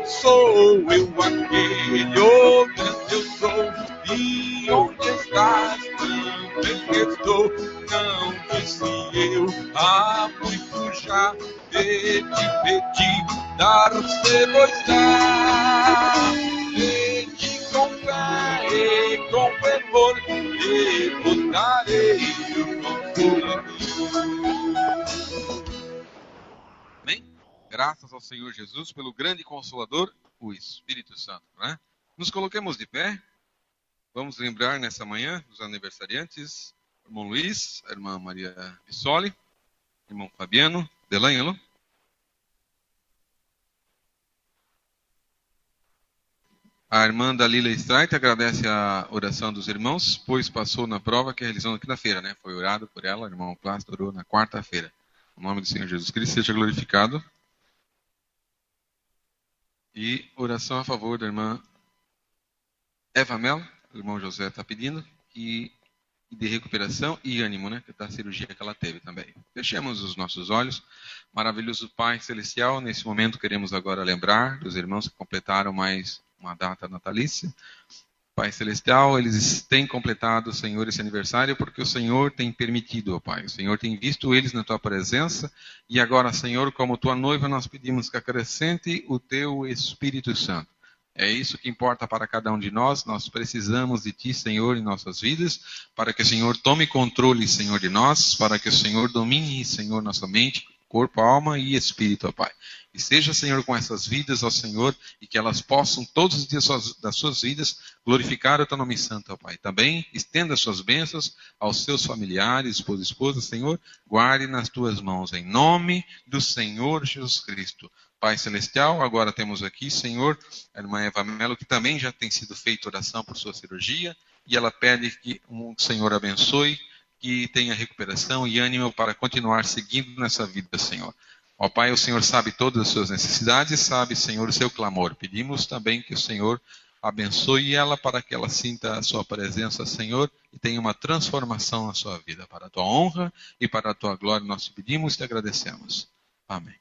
Sou eu aquele, oh Deus, eu sou. E onde estás? Também estou. Não disse eu há muito já de te pedir, dar-se pois dá. Pedi com fé e com fervor, e botarei o consolador. Amém? Graças ao Senhor Jesus pelo grande Consolador, o Espírito Santo, né? Nos coloquemos de pé. Vamos lembrar nessa manhã dos aniversariantes: o irmão Luiz, a irmã Maria Bissoli, o irmão Fabiano, Delângelo. A irmã Dalila Streit agradece a oração dos irmãos, pois passou na prova que realizou na quinta-feira, né? Foi orado por ela, o irmão Plácido orou na quarta-feira. O nome do Senhor Jesus Cristo seja glorificado. E oração a favor da irmã Eva Mel, o irmão José está pedindo, e de recuperação e ânimo, né? Da cirurgia que ela teve também. Fechemos os nossos olhos. Maravilhoso Pai Celestial, nesse momento queremos agora lembrar dos irmãos que completaram mais uma data natalícia. Pai Celestial, eles têm completado, Senhor, esse aniversário porque o Senhor tem permitido, ó Pai. O Senhor tem visto eles na Tua presença e agora, Senhor, como Tua noiva, nós pedimos que acrescente o Teu Espírito Santo. É isso que importa para cada um de nós. Nós precisamos de Ti, Senhor, em nossas vidas, para que o Senhor tome controle, Senhor, de nós, para que o Senhor domine, Senhor, nossa mente, corpo, alma e espírito, ó Pai. E seja, Senhor, com essas vidas, ó Senhor, e que elas possam, todos os dias das suas vidas, glorificar o Teu nome santo, ó Pai. Também estenda as suas bênçãos aos seus familiares, esposa, esposa, Senhor, guarde nas Tuas mãos, em nome do Senhor Jesus Cristo. Pai Celestial, agora temos aqui, Senhor, a irmã Eva Melo, que também já tem sido feita oração por sua cirurgia, e ela pede que o Senhor abençoe, que tenha recuperação e ânimo para continuar seguindo nessa vida, Senhor. Ó Pai, o Senhor sabe todas as suas necessidades, sabe, Senhor, o seu clamor. Pedimos também que o Senhor abençoe ela para que ela sinta a sua presença, Senhor, e tenha uma transformação na sua vida. Para a Tua honra e para a Tua glória, nós pedimos e te agradecemos. Amém.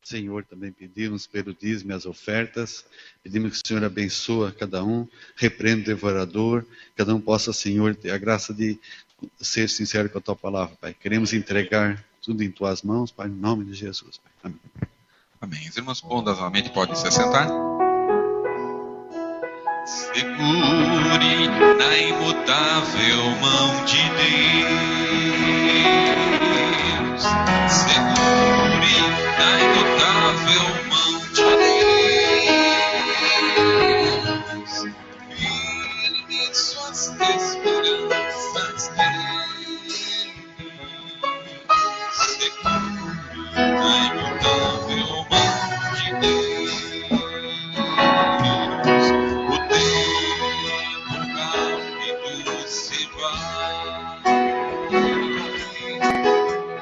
Senhor, também pedimos pelo dízimo e as ofertas, pedimos que o Senhor abençoe cada um, repreenda o devorador, cada um possa, Senhor, ter a graça de ser sincero com a Tua palavra, Pai. Queremos entregar tudo em Tuas mãos, Pai, em nome de Jesus, Pai. Amém. Amém. Os irmãos bondosamente podem se assentar. Segure na imutável mão de Deus. Segure na imutável mão de Deus. Firme suas esperanças nele. Segure na imutável mão de Deus. O tempo rápido se vai.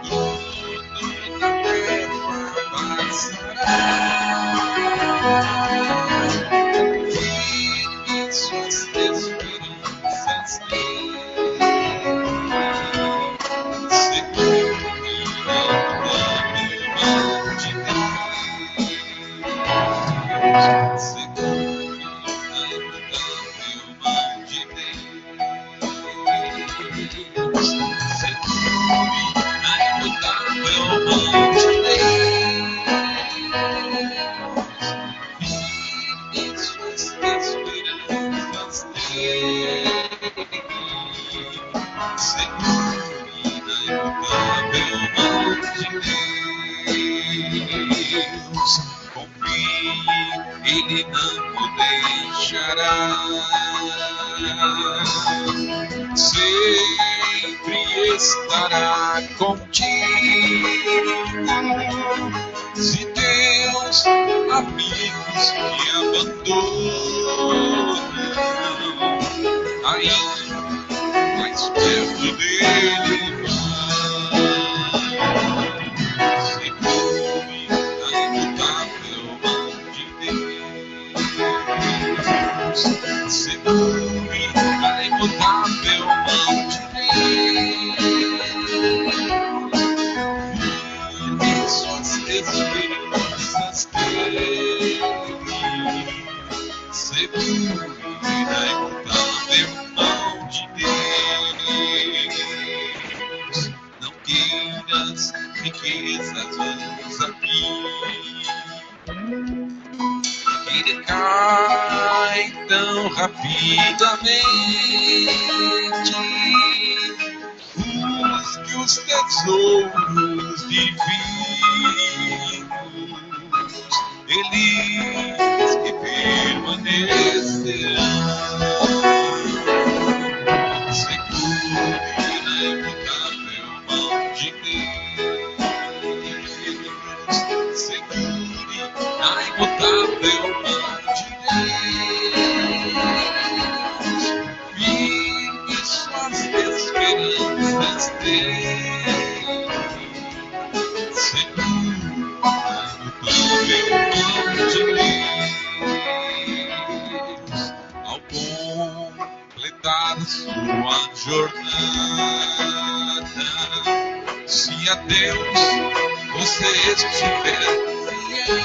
Toda terra passará. Firme suas esperanças nele. Segure na imutável mão de Deus. Segure na imutável mão de Deus. Segure na imutável mão de Deus. Firme suas esperanças nele. Segure na imutável mão de Deus. Confie, Ele não o deixará. Sempre estará contigo. Se teus amigos te abandonam, ainda mais perto dele. Segure na imutável mão de Deus. Segure na imutável mão de Deus. Firme suas esperanças nele. seguro na imutável mão de Deus. Não queiras riquezas vãs aqui, que decai tão rapidamente. Busque os tesouros divinos, eles que permanecerão. Segure na imutável mão de Deus. Segure na imutável mão de Deus. Firme suas esperanças dele. Segure na imutável mão de Deus. Ao completar sua jornada, se a Deus você estiver fiel,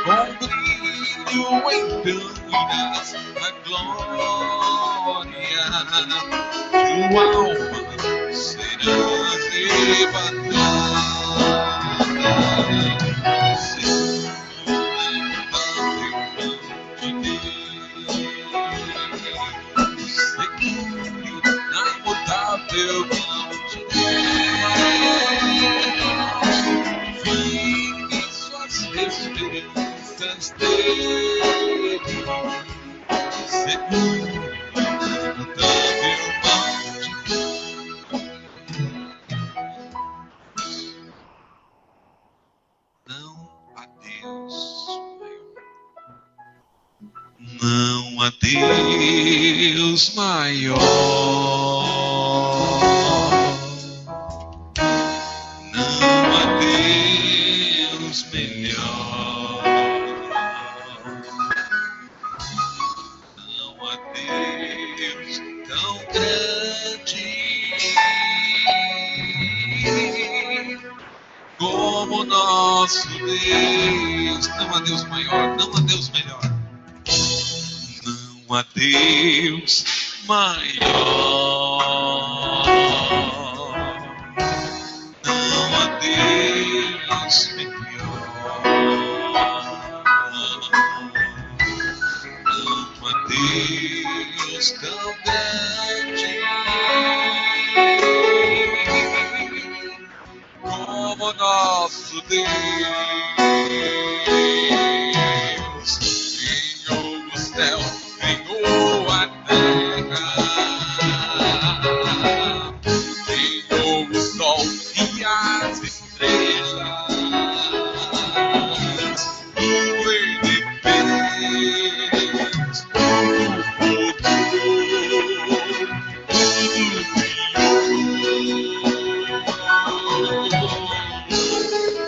com brilho então irás na glória, tua alma será arrebatada. Não há Deus maior, não há Deus melhor, não há Deus tão grande como nosso Deus. Não há Deus maior, não há Deus melhor. Não há Deus maior, não há Deus melhor, não há Deus tão grande como nosso Deus.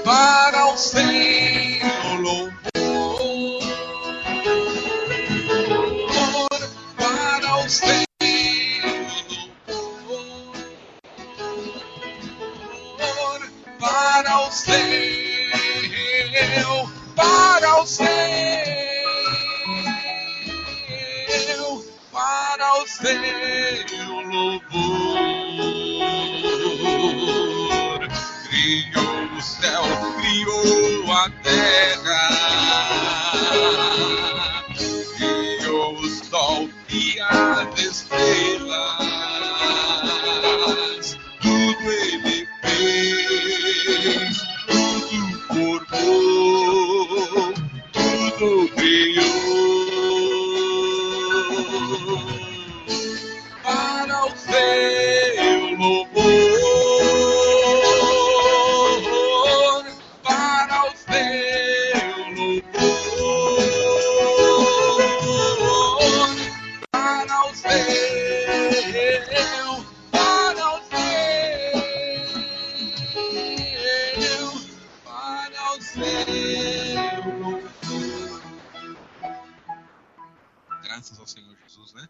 Para o Senhor louvor, para o Senhor louvor, para o Senhor, para o Senhor, para o Senhor louvor. Criou o céu, criou a terra, criou o sol e as estrelas. Tudo ele fez, tudo formou, tudo criou para o seu louvor. Graças ao Senhor Jesus, né?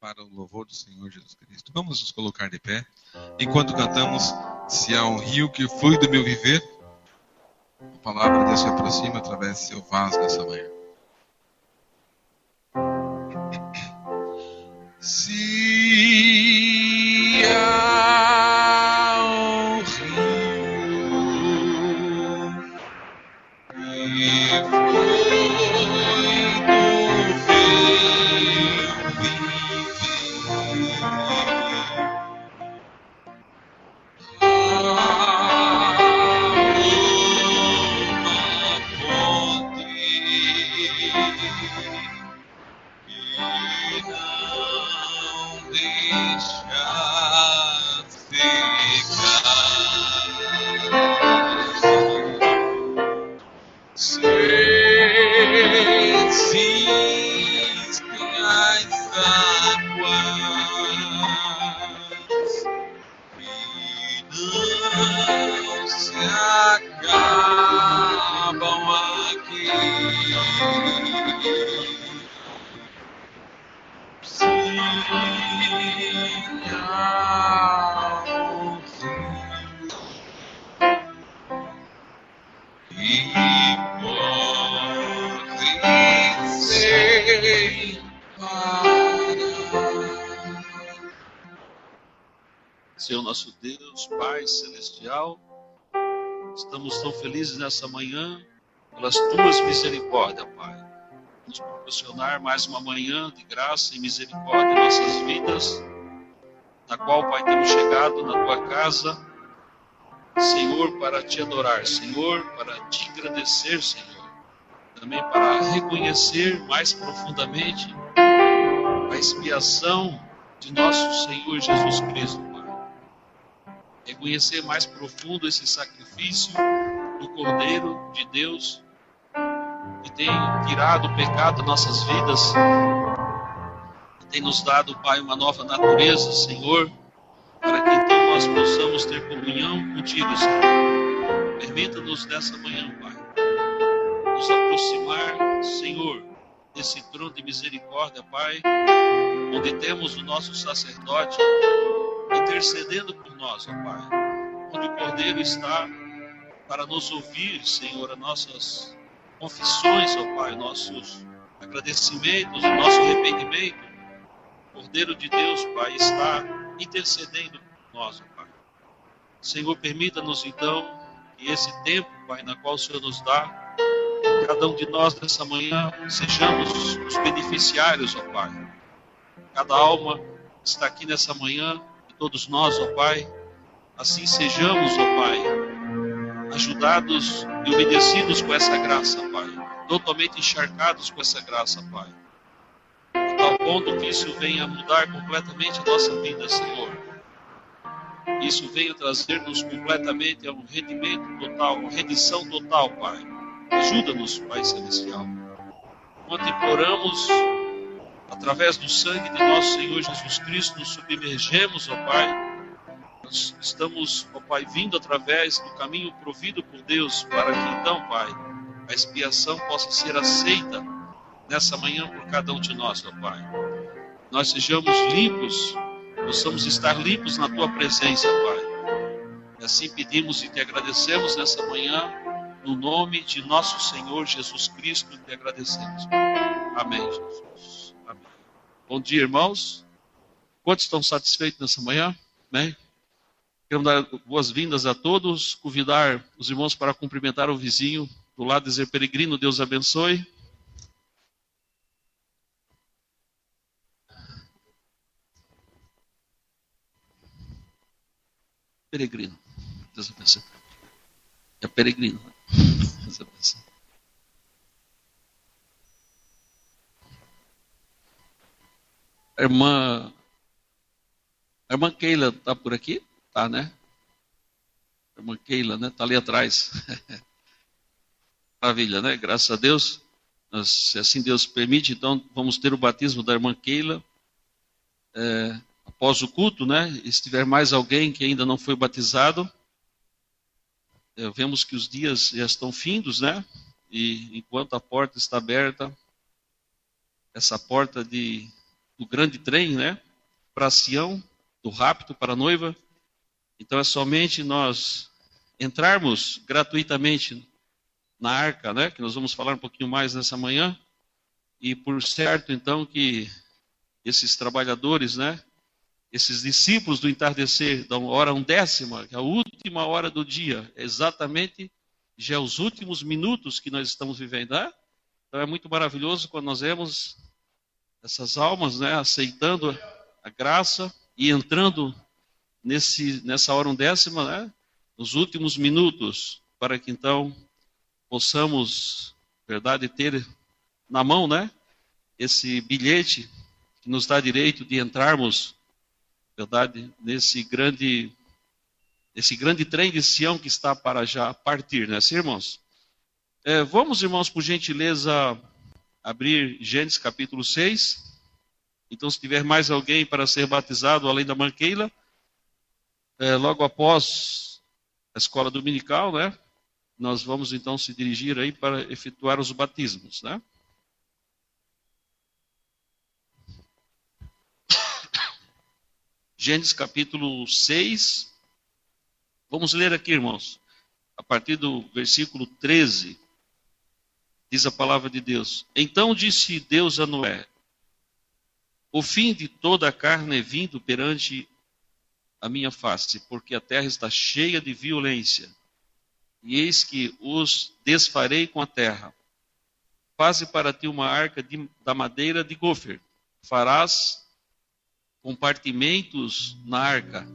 Para o louvor do Senhor Jesus Cristo. Vamos nos colocar de pé. Enquanto cantamos, se há um rio que flui do meu viver, palavra de Deus se aproxima através do seu vaso nessa manhã. Se há um rio que foi do Senhor nosso Deus, Pai Celestial, estamos tão felizes nessa manhã pelas Tuas misericórdias, Pai. Nos proporcionar mais uma manhã de graça e misericórdia em nossas vidas, na qual, Pai, temos chegado na Tua casa, Senhor, para Te adorar, Senhor, para Te agradecer, Senhor, também para reconhecer mais profundamente a expiação de nosso Senhor Jesus Cristo, Pai. Reconhecer mais profundo esse sacrifício do Cordeiro de Deus, que tem tirado o pecado das nossas vidas, que tem nos dado, Pai, uma nova natureza, Senhor, para que então nós possamos ter comunhão contigo, Senhor. Permita-nos nessa manhã, Pai, nos aproximar, Senhor, desse trono de misericórdia, Pai, onde temos o nosso sacerdote intercedendo por nós, ó Pai, onde o Cordeiro está para nos ouvir, Senhor, as nossas confissões, ó Pai, nossos agradecimentos, o nosso arrependimento. O Cordeiro de Deus, Pai, está intercedendo por nós, ó Pai. Senhor, permita-nos então que esse tempo, Pai, na qual o Senhor nos dá, cada um de nós nessa manhã sejamos os beneficiários, ó Pai. Cada alma está aqui nessa manhã, e todos nós, ó Pai, assim sejamos, ó Pai, ajudados e obedecidos com essa graça, Pai, totalmente encharcados com essa graça, Pai, a tal ponto que isso venha mudar completamente a nossa vida, Senhor. Isso venha trazer-nos completamente a um rendimento total, uma rendição total, Pai. Ajuda-nos, Pai Celestial. Enquanto imploramos, através do sangue de nosso Senhor Jesus Cristo, nos submergemos, ó Pai. Nós estamos, ó Pai, vindo através do caminho provido por Deus, para que então, Pai, a expiação possa ser aceita nessa manhã por cada um de nós, ó Pai. Nós sejamos limpos, possamos estar limpos na Tua presença, Pai. E assim pedimos e Te agradecemos nessa manhã, no nome de nosso Senhor Jesus Cristo, Te agradecemos. Amém, Jesus. Amém. Bom dia, irmãos. Quantos estão satisfeitos nessa manhã? Amém? Quero dar boas-vindas a todos, convidar os irmãos para cumprimentar o vizinho do lado, dizer: peregrino, Deus abençoe. Peregrino, Deus abençoe. É peregrino. Deus abençoe. A irmã Keila está por aqui? Tá, né? A irmã Keila, né? Está ali atrás. Maravilha, né? Graças a Deus. Se assim Deus permite, então vamos ter o batismo da irmã Keila. Após o culto, né? E se tiver mais alguém que ainda não foi batizado, vemos que os dias já estão findos, né? E enquanto a porta está aberta, essa porta do grande trem, né? Para Sião, do rapto para a noiva. Então é somente nós entrarmos gratuitamente na arca, né? Que nós vamos falar um pouquinho mais nessa manhã. E por certo, então, que esses trabalhadores, né? Esses discípulos do entardecer, da hora 10ª, que é a última hora do dia, exatamente já os últimos minutos que nós estamos vivendo, né? Então é muito maravilhoso quando nós vemos essas almas, né, aceitando a graça e entrando nessa hora 10ª, né, nos últimos minutos, para que então possamos, verdade, ter na mão, né, esse bilhete que nos dá direito de entrarmos, verdade, nesse grande trem de Sião que está para já partir, né, sim, irmãos? Vamos, irmãos, por gentileza, abrir Gênesis capítulo 6. Então, se tiver mais alguém para ser batizado, além da irmã Keila, logo após a escola dominical, né, nós vamos então se dirigir aí para efetuar os batismos, né? Gênesis capítulo 6. Vamos ler aqui, irmãos, a partir do versículo 13. Diz a palavra de Deus: Então disse Deus a Noé: O fim de toda a carne é vindo perante a minha face, porque a terra está cheia de violência. E eis que os desfarei com a terra. Faze para ti uma arca da madeira de gofer. Farás compartimentos na arca,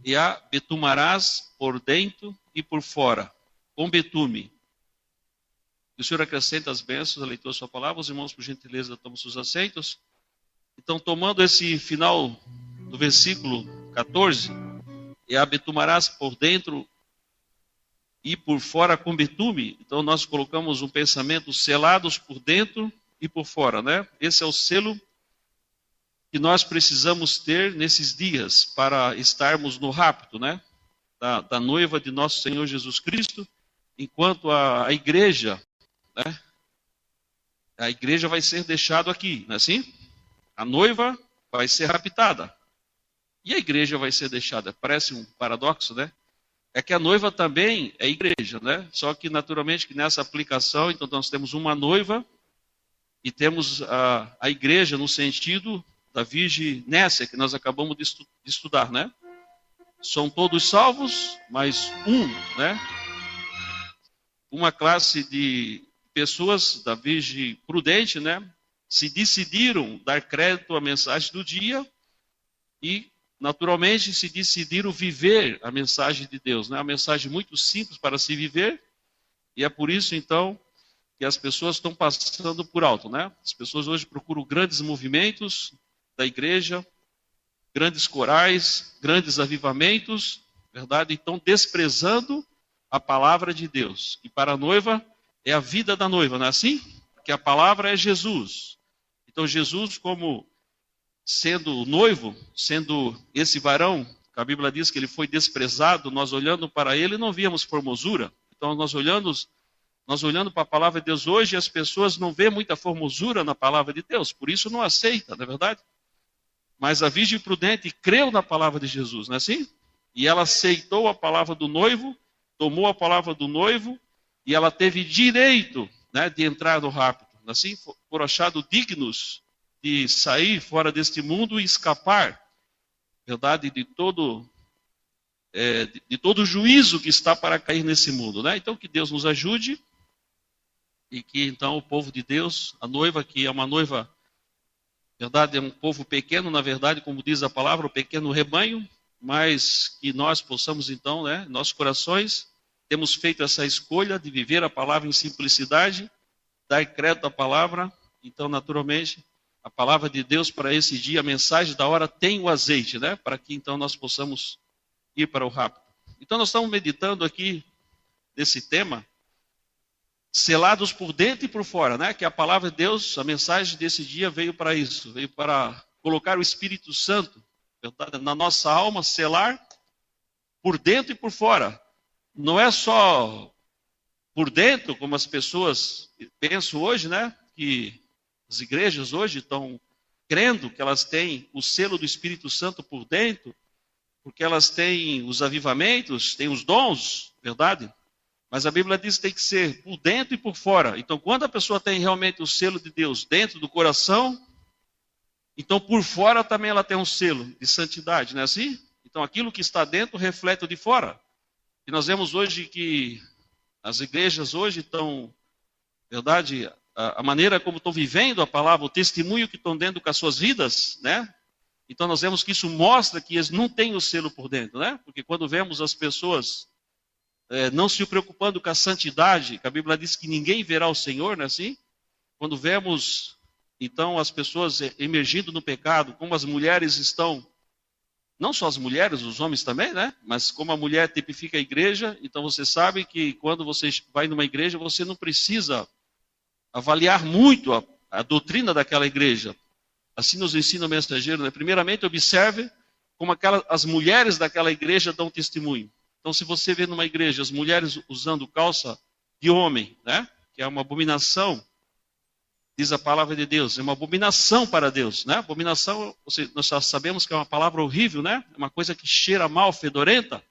e a betumarás por dentro e por fora, com betume. E o Senhor acrescenta as bênçãos, a leitura da sua palavra. Os irmãos, por gentileza, tomam seus assentos. Então, tomando esse final do versículo 14, e a betumarás por dentro e por fora com betume. Então, nós colocamos um pensamento: selados por dentro e por fora, né? Esse é o selo que nós precisamos ter nesses dias para estarmos no rapto, né? Da noiva de nosso Senhor Jesus Cristo, enquanto a igreja, né? A igreja vai ser deixada aqui, não é assim? A noiva vai ser raptada e a igreja vai ser deixada. Parece um paradoxo, né? É que a noiva também é igreja, né? Só que naturalmente que nessa aplicação, então nós temos uma noiva e temos a igreja no sentido da Virgem Nécia, que nós acabamos de estudar, né? São todos salvos, mas né? Uma classe de pessoas da Virgem prudente, né? Se decidiram dar crédito à mensagem do dia e, naturalmente, se decidiram viver a mensagem de Deus, né? Uma mensagem muito simples para se viver, e é por isso, então, que as pessoas estão passando por alto, né? As pessoas hoje procuram grandes movimentos da igreja, grandes corais, grandes avivamentos, verdade? Estão desprezando a palavra de Deus. E para a noiva, é a vida da noiva, não é assim? Porque a palavra é Jesus. Então, Jesus, como sendo noivo, sendo esse varão, que a Bíblia diz que ele foi desprezado, nós olhando para ele não víamos formosura. Então, nós olhando para a palavra de Deus hoje, as pessoas não vêem muita formosura na palavra de Deus, por isso não aceita, não é verdade? Mas a Virgem prudente creu na palavra de Jesus, não é assim? E ela aceitou a palavra do noivo, tomou a palavra do noivo, e ela teve direito, né, de entrar no rapto. Assim, foram achados dignos de sair fora deste mundo e escapar, verdade, de todo o juízo que está para cair nesse mundo, né? Então, que Deus nos ajude e que, então, o povo de Deus, a noiva, que é uma noiva, verdade, é um povo pequeno, na verdade, como diz a palavra, o pequeno rebanho, mas que nós possamos, então, né, nossos corações, temos feito essa escolha de viver a palavra em simplicidade, dar crédito à palavra. Então, naturalmente, a palavra de Deus para esse dia, a mensagem da hora tem o azeite, né? Para que então nós possamos ir para o rapto. Então, nós estamos meditando aqui nesse tema, selados por dentro e por fora, né? Que a palavra de Deus, a mensagem desse dia veio para isso, veio para colocar o Espírito Santo, verdade, na nossa alma, selar por dentro e por fora. Não é só por dentro, como as pessoas pensam hoje, né? Que as igrejas hoje estão crendo que elas têm o selo do Espírito Santo por dentro, porque elas têm os avivamentos, têm os dons, verdade? Mas a Bíblia diz que tem que ser por dentro e por fora. Então, quando a pessoa tem realmente o selo de Deus dentro do coração, então por fora também ela tem um selo de santidade, não é assim? Então, aquilo que está dentro reflete o de fora. E nós vemos hoje que as igrejas hoje estão, verdade, a maneira como estão vivendo a palavra, o testemunho que estão dentro com as suas vidas, né? Então nós vemos que isso mostra que eles não têm o selo por dentro, né? Porque quando vemos as pessoas não se preocupando com a santidade, que a Bíblia diz que ninguém verá o Senhor, não é assim? Quando vemos, então, as pessoas emergindo no pecado, como as mulheres estão, não só as mulheres, os homens também, né? Mas como a mulher tipifica a igreja, então você sabe que quando você vai numa igreja, você não precisa avaliar muito a doutrina daquela igreja. Assim nos ensina o mensageiro, né? Primeiramente, observe como as mulheres daquela igreja dão testemunho. Então, se você vê numa igreja as mulheres usando calça de homem, né? Que é uma abominação, diz a palavra de Deus, é uma abominação para Deus, né? Abominação, nós já sabemos que é uma palavra horrível, né? É uma coisa que cheira mal, fedorenta,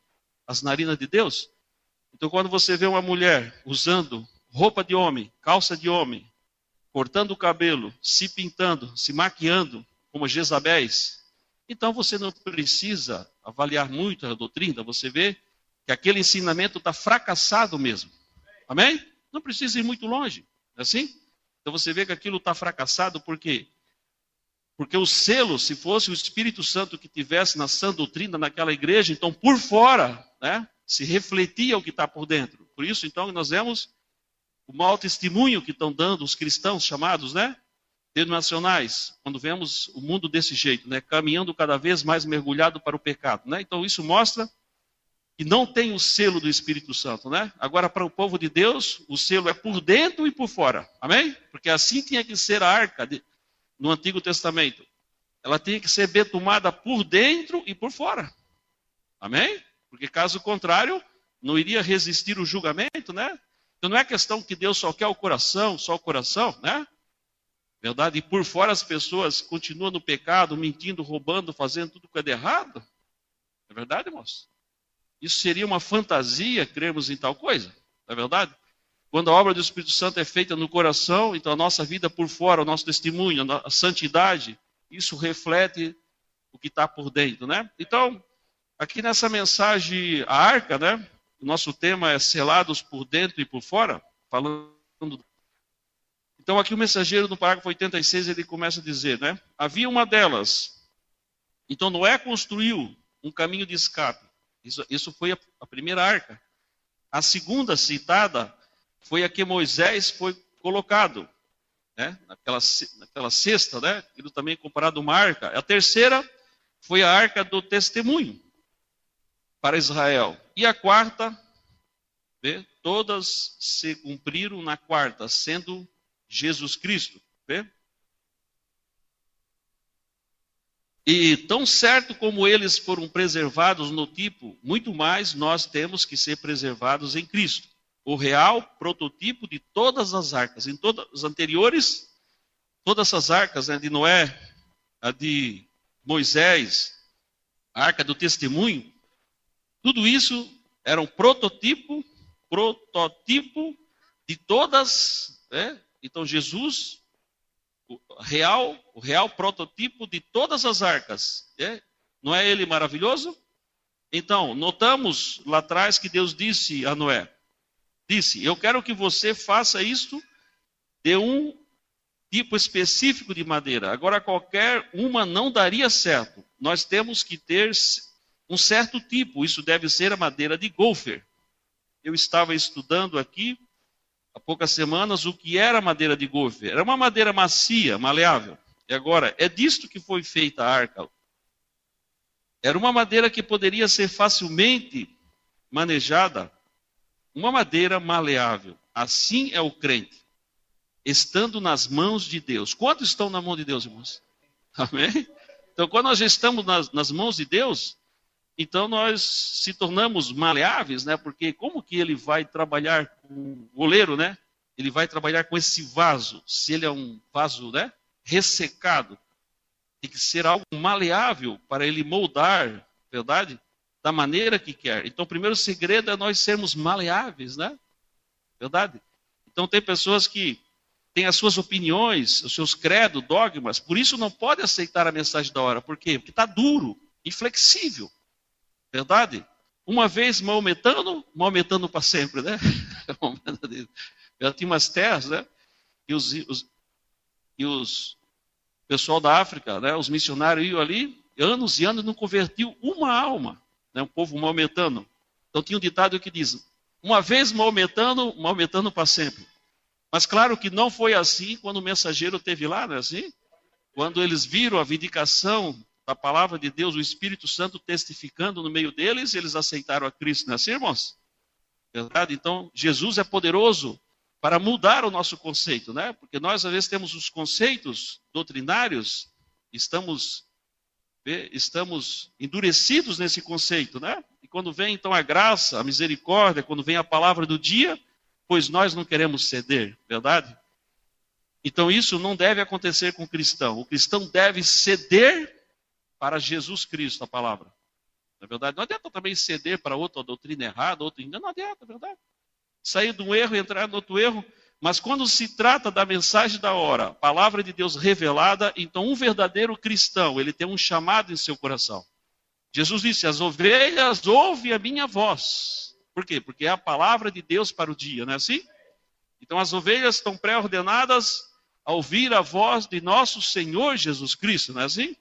as narinas de Deus. Então, quando você vê uma mulher usando roupa de homem, calça de homem, cortando o cabelo, se pintando, se maquiando, como Jezabéis, então você não precisa avaliar muito a doutrina, você vê que aquele ensinamento está fracassado mesmo. Amém? Não precisa ir muito longe, não é assim? Então você vê que aquilo está fracassado, por quê? Porque o selo, se fosse o Espírito Santo que tivesse na sã doutrina naquela igreja, então por fora, né, se refletia o que está por dentro. Por isso, então, nós vemos o mau testemunho que estão dando os cristãos chamados, né, denominacionais, quando vemos o mundo desse jeito, né, caminhando cada vez mais mergulhado para o pecado, né? Então isso mostra que não tem o selo do Espírito Santo, né? Agora, para o povo de Deus, o selo é por dentro e por fora, amém? Porque assim tinha que ser a arca no Antigo Testamento. Ela tinha que ser betumada por dentro e por fora, amém? Porque caso contrário, não iria resistir o julgamento, né? Então não é questão que Deus só quer o coração, né? Verdade? E por fora as pessoas continuam no pecado, mentindo, roubando, fazendo tudo que é de errado. É verdade, irmãos? Isso seria uma fantasia, crermos em tal coisa. Não é verdade? Quando a obra do Espírito Santo é feita no coração, então a nossa vida por fora, o nosso testemunho, a santidade, isso reflete o que está por dentro, né? Então, aqui nessa mensagem, a arca, né? O nosso tema é selados por dentro e por fora, falando. Então aqui o mensageiro no parágrafo 86, ele começa a dizer, né? Havia uma delas. Então Noé construiu um caminho de escape. Isso foi a primeira arca. A segunda citada foi a que Moisés foi colocado, né? Naquela cesta, né? Aquilo também é comparado a uma arca. A terceira foi a arca do testemunho para Israel. E a quarta, vê? Todas se cumpriram na quarta, sendo Jesus Cristo. Vê? E tão certo como eles foram preservados no tipo, muito mais nós temos que ser preservados em Cristo. O real prototipo de todas as arcas. Em todas as anteriores, todas essas arcas, né, de Noé, a de Moisés, a arca do testemunho, tudo isso era um prototipo de todas, né? Então Jesus, o real prototipo de todas as arcas, né? Não é ele maravilhoso? Então, notamos lá atrás que Deus disse a Noé, eu quero que você faça isto de um tipo específico de madeira. Agora, qualquer uma não daria certo. Nós temos que ter um certo tipo, isso deve ser a madeira de gopher. Eu estava estudando aqui, há poucas semanas, o que era a madeira de gopher. Era uma madeira macia, maleável. E agora, é disto que foi feita a arca. Era uma madeira que poderia ser facilmente manejada, uma madeira maleável. Assim é o crente, estando nas mãos de Deus. Quantos estão na mão de Deus, irmãos? Amém? Então, quando nós estamos nas mãos de Deus, então nós se tornamos maleáveis, né? Porque como que ele vai trabalhar com o oleiro, né? Ele vai trabalhar com esse vaso. Se ele é um vaso, né, ressecado, tem que ser algo maleável para ele moldar, verdade? Da maneira que quer. Então, o primeiro segredo é nós sermos maleáveis, né? Verdade? Então tem pessoas que têm as suas opiniões, os seus credos, dogmas, por isso não pode aceitar a mensagem da hora. Por quê? Porque está duro, inflexível. Verdade? Uma vez maometano, maometano para sempre, né? Ela tinha umas terras, né? E os pessoal da África, né? Os missionários iam ali, anos e anos não convertiu uma alma, né? Um povo maometano. Então tinha um ditado que diz: uma vez maometano, maometano para sempre. Mas claro que não foi assim quando o mensageiro esteve lá, não é assim? Quando eles viram a vindicação da palavra de Deus, o Espírito Santo testificando no meio deles, eles aceitaram a Cristo, não é assim, irmãos? Verdade? Então, Jesus é poderoso para mudar o nosso conceito, né? Porque nós, às vezes, temos os conceitos doutrinários, estamos endurecidos nesse conceito, né? E quando vem, então, a graça, a misericórdia, quando vem a palavra do dia, pois nós não queremos ceder, verdade? Então, isso não deve acontecer com o cristão. O cristão deve ceder para Jesus Cristo, a palavra. Não é verdade? Não adianta também ceder para outra doutrina errada, outro engano, não adianta, é verdade? Sair de um erro e entrar no outro erro. Mas quando se trata da mensagem da hora, palavra de Deus revelada, então um verdadeiro cristão, ele tem um chamado em seu coração. Jesus disse: as ovelhas ouvem a minha voz. Por quê? Porque é a palavra de Deus para o dia, não é assim? Então as ovelhas estão pré-ordenadas a ouvir a voz de nosso Senhor Jesus Cristo, não é assim?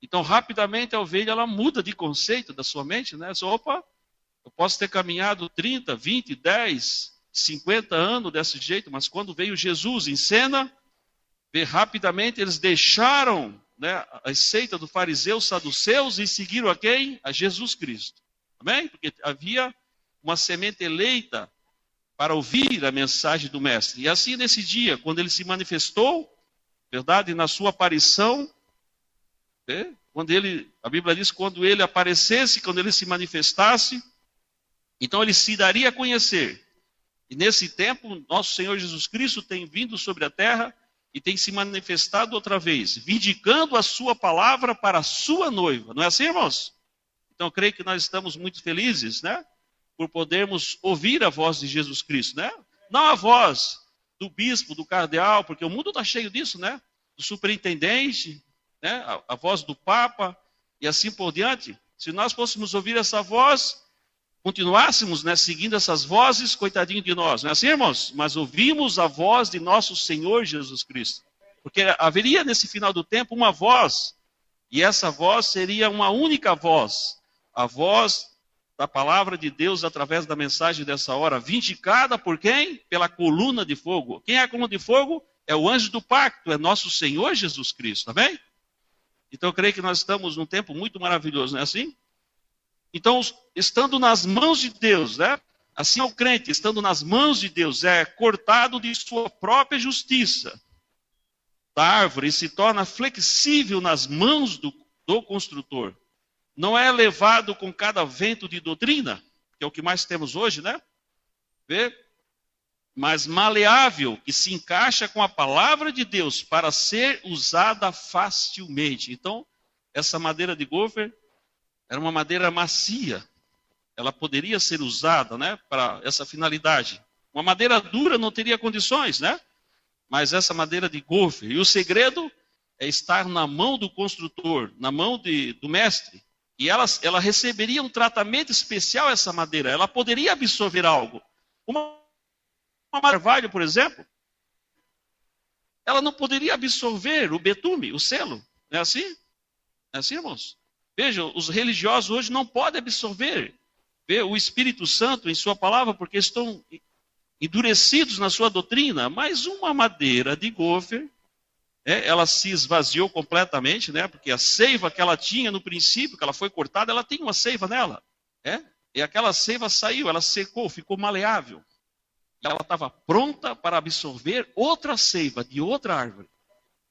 Então rapidamente a ovelha ela muda de conceito da sua mente, né? Opa, eu posso ter caminhado 30, 20, 10, 50 anos desse jeito, mas quando veio Jesus em cena, rapidamente eles deixaram, né, a seita do fariseu, saduceus e seguiram a quem? A Jesus Cristo. Amém? Porque havia uma semente eleita para ouvir a mensagem do Mestre. E assim nesse dia, quando ele se manifestou, verdade, na sua aparição, quando ele, a Bíblia diz, quando ele aparecesse, quando ele se manifestasse, então ele se daria a conhecer. E nesse tempo, nosso Senhor Jesus Cristo tem vindo sobre a terra e tem se manifestado outra vez, vindicando a sua palavra para a sua noiva. Não é assim, irmãos? Então eu creio que nós estamos muito felizes, né? Por podermos ouvir a voz de Jesus Cristo, né? Não a voz do bispo, do cardeal, porque o mundo está cheio disso, né? Do superintendente, né? A voz do Papa e assim por diante. Se nós fôssemos ouvir essa voz, continuássemos, né, seguindo essas vozes, coitadinho de nós, não é assim, irmãos? Mas ouvimos a voz de nosso Senhor Jesus Cristo. Porque haveria nesse final do tempo uma voz, e essa voz seria uma única voz, a voz da palavra de Deus através da mensagem dessa hora, vindicada por quem? Pela coluna de fogo. Quem é a coluna de fogo? É o anjo do pacto, é nosso Senhor Jesus Cristo, tá bem? Então eu creio que nós estamos num tempo muito maravilhoso, não é assim? Então, estando nas mãos de Deus, né? Assim é o crente, estando nas mãos de Deus, é cortado de sua própria justiça da árvore e se torna flexível nas mãos do construtor. Não é levado com cada vento de doutrina, que é o que mais temos hoje, né? Mas maleável, que se encaixa com a palavra de Deus para ser usada facilmente. Então, essa madeira de gofer era uma madeira macia. Ela poderia ser usada, né, para essa finalidade. Uma madeira dura não teria condições, né? Mas essa madeira de gofer. E o segredo é estar na mão do construtor, na mão do mestre. E ela receberia um tratamento especial, essa madeira. Ela poderia absorver algo. Uma carvalho, por exemplo, ela não poderia absorver o betume, o selo. Não é assim? Não é assim, irmãos? Vejam, os religiosos hoje não podem absorver o Espírito Santo em sua palavra, porque estão endurecidos na sua doutrina. Mas uma madeira de gofer, ela se esvaziou completamente, né? Porque a seiva que ela tinha no princípio, que ela foi cortada, ela tem uma seiva nela. E aquela seiva saiu, ela secou, ficou maleável. E ela estava pronta para absorver outra seiva de outra árvore.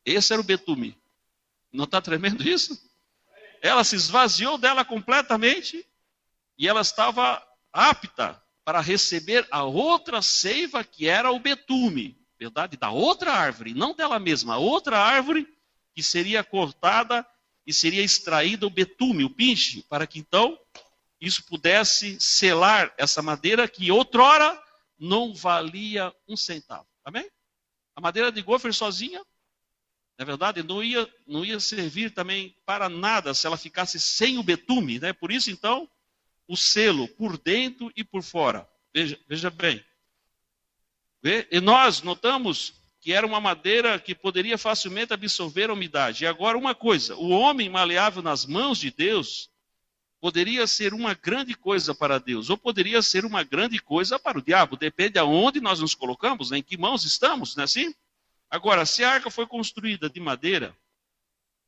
Esse era o betume. Não está tremendo isso? Ela se esvaziou dela completamente e ela estava apta para receber a outra seiva que era o betume, verdade? Da outra árvore, não dela mesma, a outra árvore que seria cortada e seria extraído o betume, o pinche, para que então isso pudesse selar essa madeira que outrora não valia um centavo. Amém? A madeira de gofer sozinha, na verdade, não ia servir também para nada se ela ficasse sem o betume, né? Por isso, então, o selo por dentro e por fora. Veja bem. E nós notamos que era uma madeira que poderia facilmente absorver a umidade. E agora uma coisa, o homem maleável nas mãos de Deus poderia ser uma grande coisa para Deus, ou poderia ser uma grande coisa para o diabo. Depende aonde nós nos colocamos, né? Em que mãos estamos, não é assim? Agora, se a arca foi construída de madeira,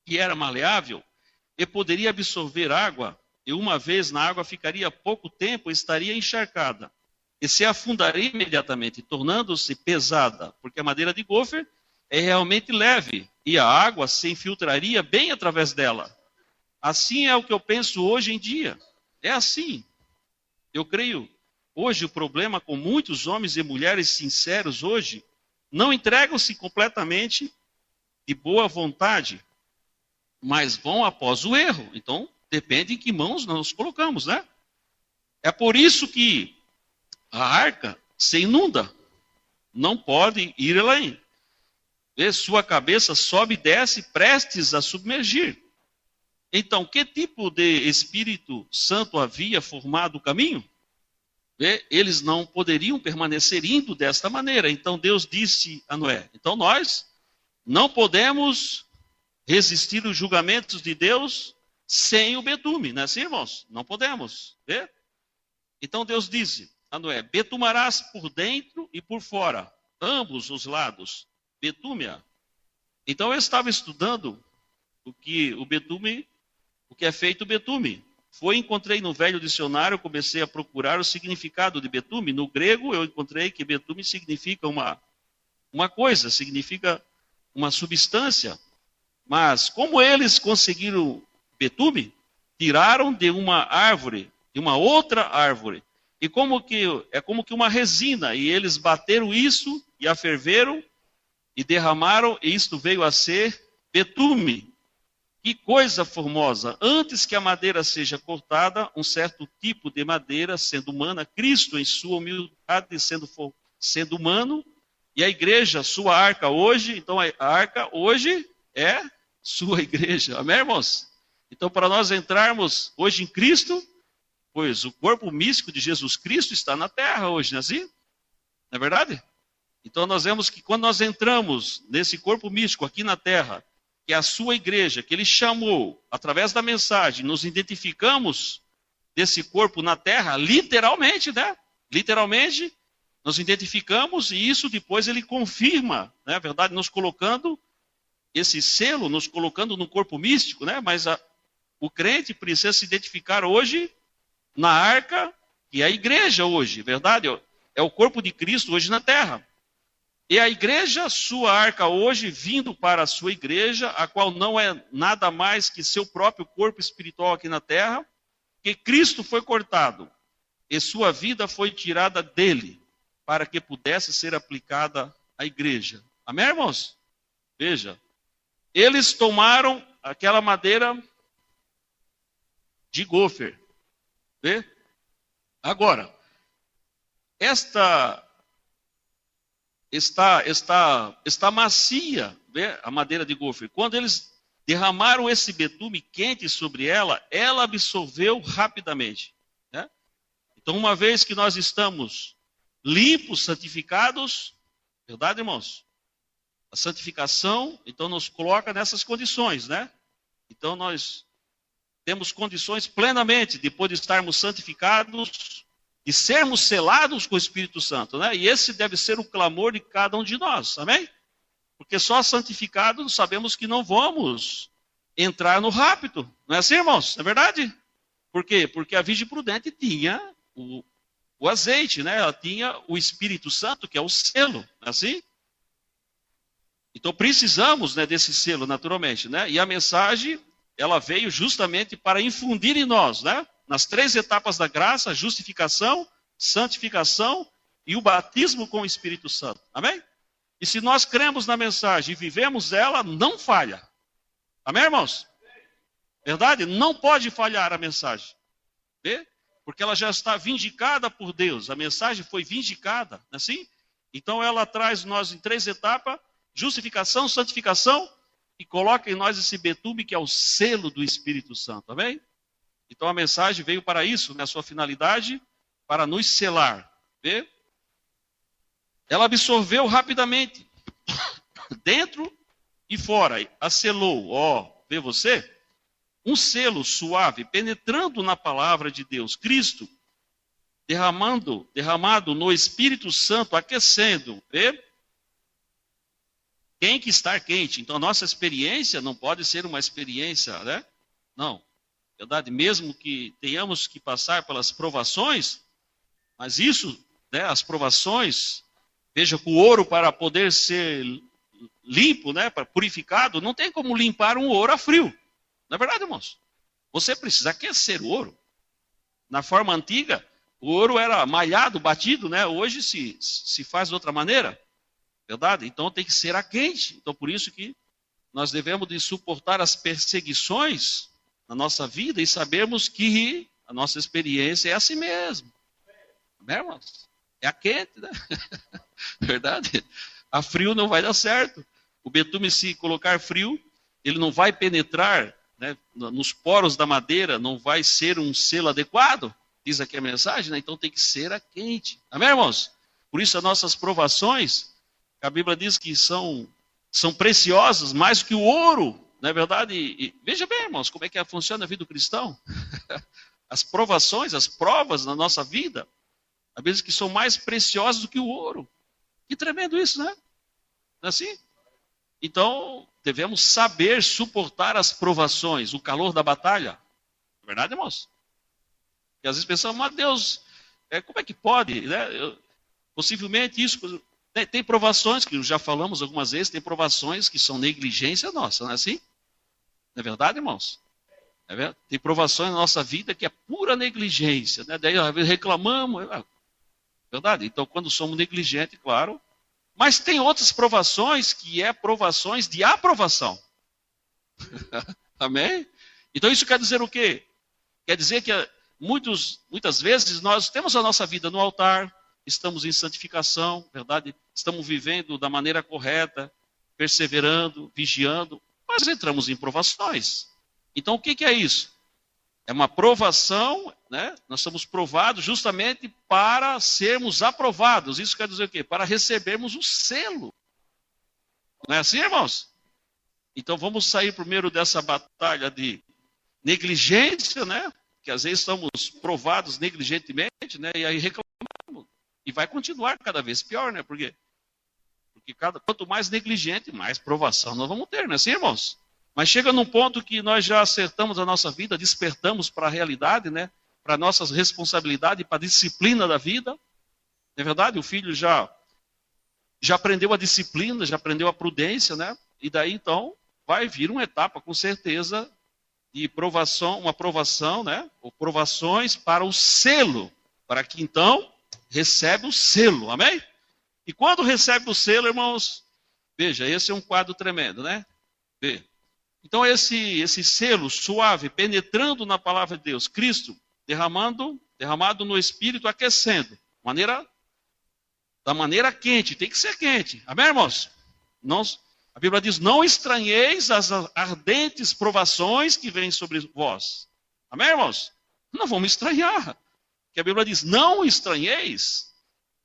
que era maleável, e poderia absorver água, e uma vez na água ficaria pouco tempo, estaria encharcada. E se afundaria imediatamente, tornando-se pesada, porque a madeira de gofer é realmente leve, e a água se infiltraria bem através dela. Assim é o que eu penso hoje em dia. É assim. Eu creio. Hoje o problema com muitos homens e mulheres sinceros hoje, não entregam-se completamente de boa vontade, mas vão após o erro. Então, depende em que mãos nós nos colocamos, né? É por isso que a arca se inunda. Não pode ir além. Sua cabeça sobe e desce, prestes a submergir. Então, que tipo de Espírito Santo havia formado o caminho? Eles não poderiam permanecer indo desta maneira. Então, Deus disse a Noé, então nós não podemos resistir os julgamentos de Deus sem o betume, não é assim, irmãos? Não podemos. Então, Deus disse a Noé, betumarás por dentro e por fora, ambos os lados, betúmia. Então, eu estava estudando o que é feito o betume. Encontrei no velho dicionário, comecei a procurar o significado de betume. No grego, eu encontrei que betume significa uma coisa, significa uma substância. Mas como eles conseguiram betume? Tiraram de uma árvore, de uma outra árvore. E é como que uma resina. E eles bateram isso e a ferveram e derramaram, e isto veio a ser betume. Que coisa formosa! Antes que a madeira seja cortada, um certo tipo de madeira, sendo humana, Cristo em sua humildade, sendo humano, e a igreja, sua arca hoje, então a arca hoje é sua igreja. Amém, irmãos? Então, para nós entrarmos hoje em Cristo, pois o corpo místico de Jesus Cristo está na terra hoje, não é assim? Não é verdade? Então, nós vemos que quando nós entramos nesse corpo místico aqui na terra, que é a sua igreja, que ele chamou, através da mensagem, nos identificamos desse corpo na terra, literalmente, né? Literalmente, nos identificamos e isso depois ele confirma, né? A verdade, nos colocando esse selo, nos colocando no corpo místico, né? Mas o crente precisa se identificar hoje na arca, que é a igreja hoje, verdade? É o corpo de Cristo hoje na terra. E a igreja, sua arca hoje, vindo para a sua igreja, a qual não é nada mais que seu próprio corpo espiritual aqui na terra, que Cristo foi cortado e sua vida foi tirada dele, para que pudesse ser aplicada à igreja. Amém, irmãos? Veja, eles tomaram aquela madeira de gofer. Vê? Agora, esta está macia, vê? A madeira de gofer. Quando eles derramaram esse betume quente sobre ela, ela absorveu rapidamente. Né? Então, uma vez que nós estamos limpos, santificados, verdade, irmãos? A santificação, então, nos coloca nessas condições, né? Então, nós temos condições plenamente, depois de estarmos santificados, de sermos selados com o Espírito Santo, né? E esse deve ser o clamor de cada um de nós, amém? Porque só santificados sabemos que não vamos entrar no rapto, não é assim, irmãos? Não é verdade? Por quê? Porque a Virgem Prudente tinha o azeite, né? Ela tinha o Espírito Santo, que é o selo, não é assim? Então precisamos, né, desse selo, naturalmente, né? E a mensagem, ela veio justamente para infundir em nós, né? Nas 3 etapas da graça, justificação, santificação e o batismo com o Espírito Santo. Amém? E se nós cremos na mensagem e vivemos ela, não falha. Amém, irmãos? Verdade? Não pode falhar a mensagem. Vê? Porque ela já está vindicada por Deus. A mensagem foi vindicada, não é assim? Então ela traz nós em 3 etapas: justificação, santificação, e coloca em nós esse betume que é o selo do Espírito Santo, amém? Então a mensagem veio para isso, né? A sua finalidade, para nos selar. Vê? Ela absorveu rapidamente, dentro e fora, a selou. Ó, vê você? Um selo suave, penetrando na palavra de Deus, Cristo, derramado no Espírito Santo, aquecendo. Vê? Tem que estar quente. Então, a nossa experiência não pode ser uma experiência, né? Não. Verdade, mesmo que tenhamos que passar pelas provações, mas isso, né, as provações, veja, com o ouro para poder ser limpo, né, para purificado, não tem como limpar um ouro a frio. Não é verdade, irmãos? Você precisa aquecer o ouro. Na forma antiga, o ouro era malhado, batido, né? Hoje se faz de outra maneira. Verdade? Então tem que ser a quente. Então por isso que nós devemos de suportar as perseguições na nossa vida e sabermos que a nossa experiência é assim mesmo. Não é, irmãos? É a quente, né? Verdade? A frio não vai dar certo. O betume, se colocar frio, ele não vai penetrar, né, nos poros da madeira, não vai ser um selo adequado. Diz aqui a mensagem, né? Então tem que ser a quente. Amém, irmãos? Por isso as nossas provações, a Bíblia diz que são preciosas mais que o ouro, não é verdade? E veja bem, irmãos, como é que funciona a vida do cristão. As provações, as provas na nossa vida, às vezes que são mais preciosas do que o ouro. Que tremendo isso, né? Não é assim? Então, devemos saber suportar as provações, o calor da batalha. É verdade, irmãos? E às vezes pensamos, mas Deus, como é que pode? Né? Possivelmente isso... Tem provações, que já falamos algumas vezes, tem provações que são negligência nossa, não é assim? Não é verdade, irmãos? É verdade? Tem provações na nossa vida que é pura negligência, né? Daí às vezes reclamamos, verdade? Então quando somos negligentes, claro. Mas tem outras provações que é provações de aprovação. Amém? Então isso quer dizer o quê? Quer dizer que muitas vezes nós temos a nossa vida no altar, estamos em santificação, verdade? Estamos vivendo da maneira correta, perseverando, vigiando, mas entramos em provações. Então o que é isso? É uma provação, né? Nós somos provados justamente para sermos aprovados. Isso quer dizer o quê? Para recebermos o selo. Não é assim, irmãos? Então vamos sair primeiro dessa batalha de negligência, né? Que às vezes estamos provados negligentemente, né? E aí reclamamos. E vai continuar cada vez pior, né? Por quê? Porque quanto mais negligente, mais provação nós vamos ter, não é assim, irmãos? Mas chega num ponto que nós já acertamos a nossa vida, despertamos para a realidade, né? Para nossas responsabilidades, para a disciplina da vida. Não é verdade? O filho já aprendeu a disciplina, já aprendeu a prudência, né? E daí então vai vir uma etapa, com certeza, de provação, uma provação, né? Ou provações para o selo, para que então recebe o selo, amém? E quando recebe o selo, irmãos, veja, esse é um quadro tremendo, né? Vê. Então esse selo suave, penetrando na palavra de Deus, Cristo, derramado no Espírito, aquecendo, da maneira quente, tem que ser quente, amém, irmãos? A Bíblia diz, não estranheis as ardentes provações que vêm sobre vós, amém, irmãos? Não vamos estranhar. Que a Bíblia diz, não estranheis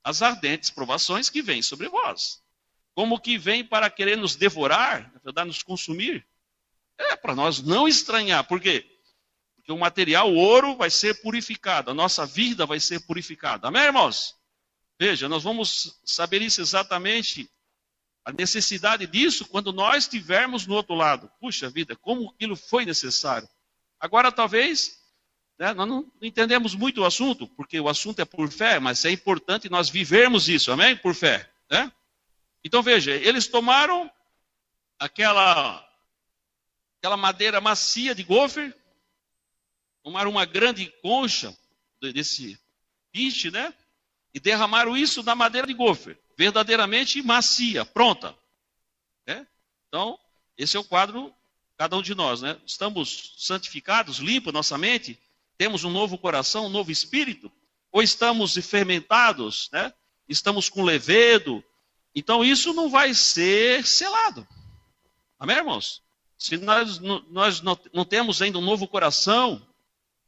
as ardentes provações que vêm sobre vós. Como que vem para querer nos devorar, na verdade, nos consumir. É para nós não estranhar. Por quê? Porque o material, o ouro, vai ser purificado. A nossa vida vai ser purificada. Amém, irmãos? Veja, nós vamos saber isso exatamente, a necessidade disso, quando nós estivermos no outro lado. Puxa vida, como aquilo foi necessário. Agora, talvez... Nós não entendemos muito o assunto, porque o assunto é por fé, mas é importante nós vivermos isso, amém? Por fé. Né? Então veja, eles tomaram aquela madeira macia de gofer, tomaram uma grande concha desse piche, né? E derramaram isso na madeira de gofer, verdadeiramente macia, pronta. Né? Então, esse é o quadro, cada um de nós, né? Estamos santificados, limpa nossa mente. Temos um novo coração, um novo espírito? Ou estamos fermentados, né? Estamos com levedo? Então isso não vai ser selado. Amém, irmãos? Se nós não temos ainda um novo coração,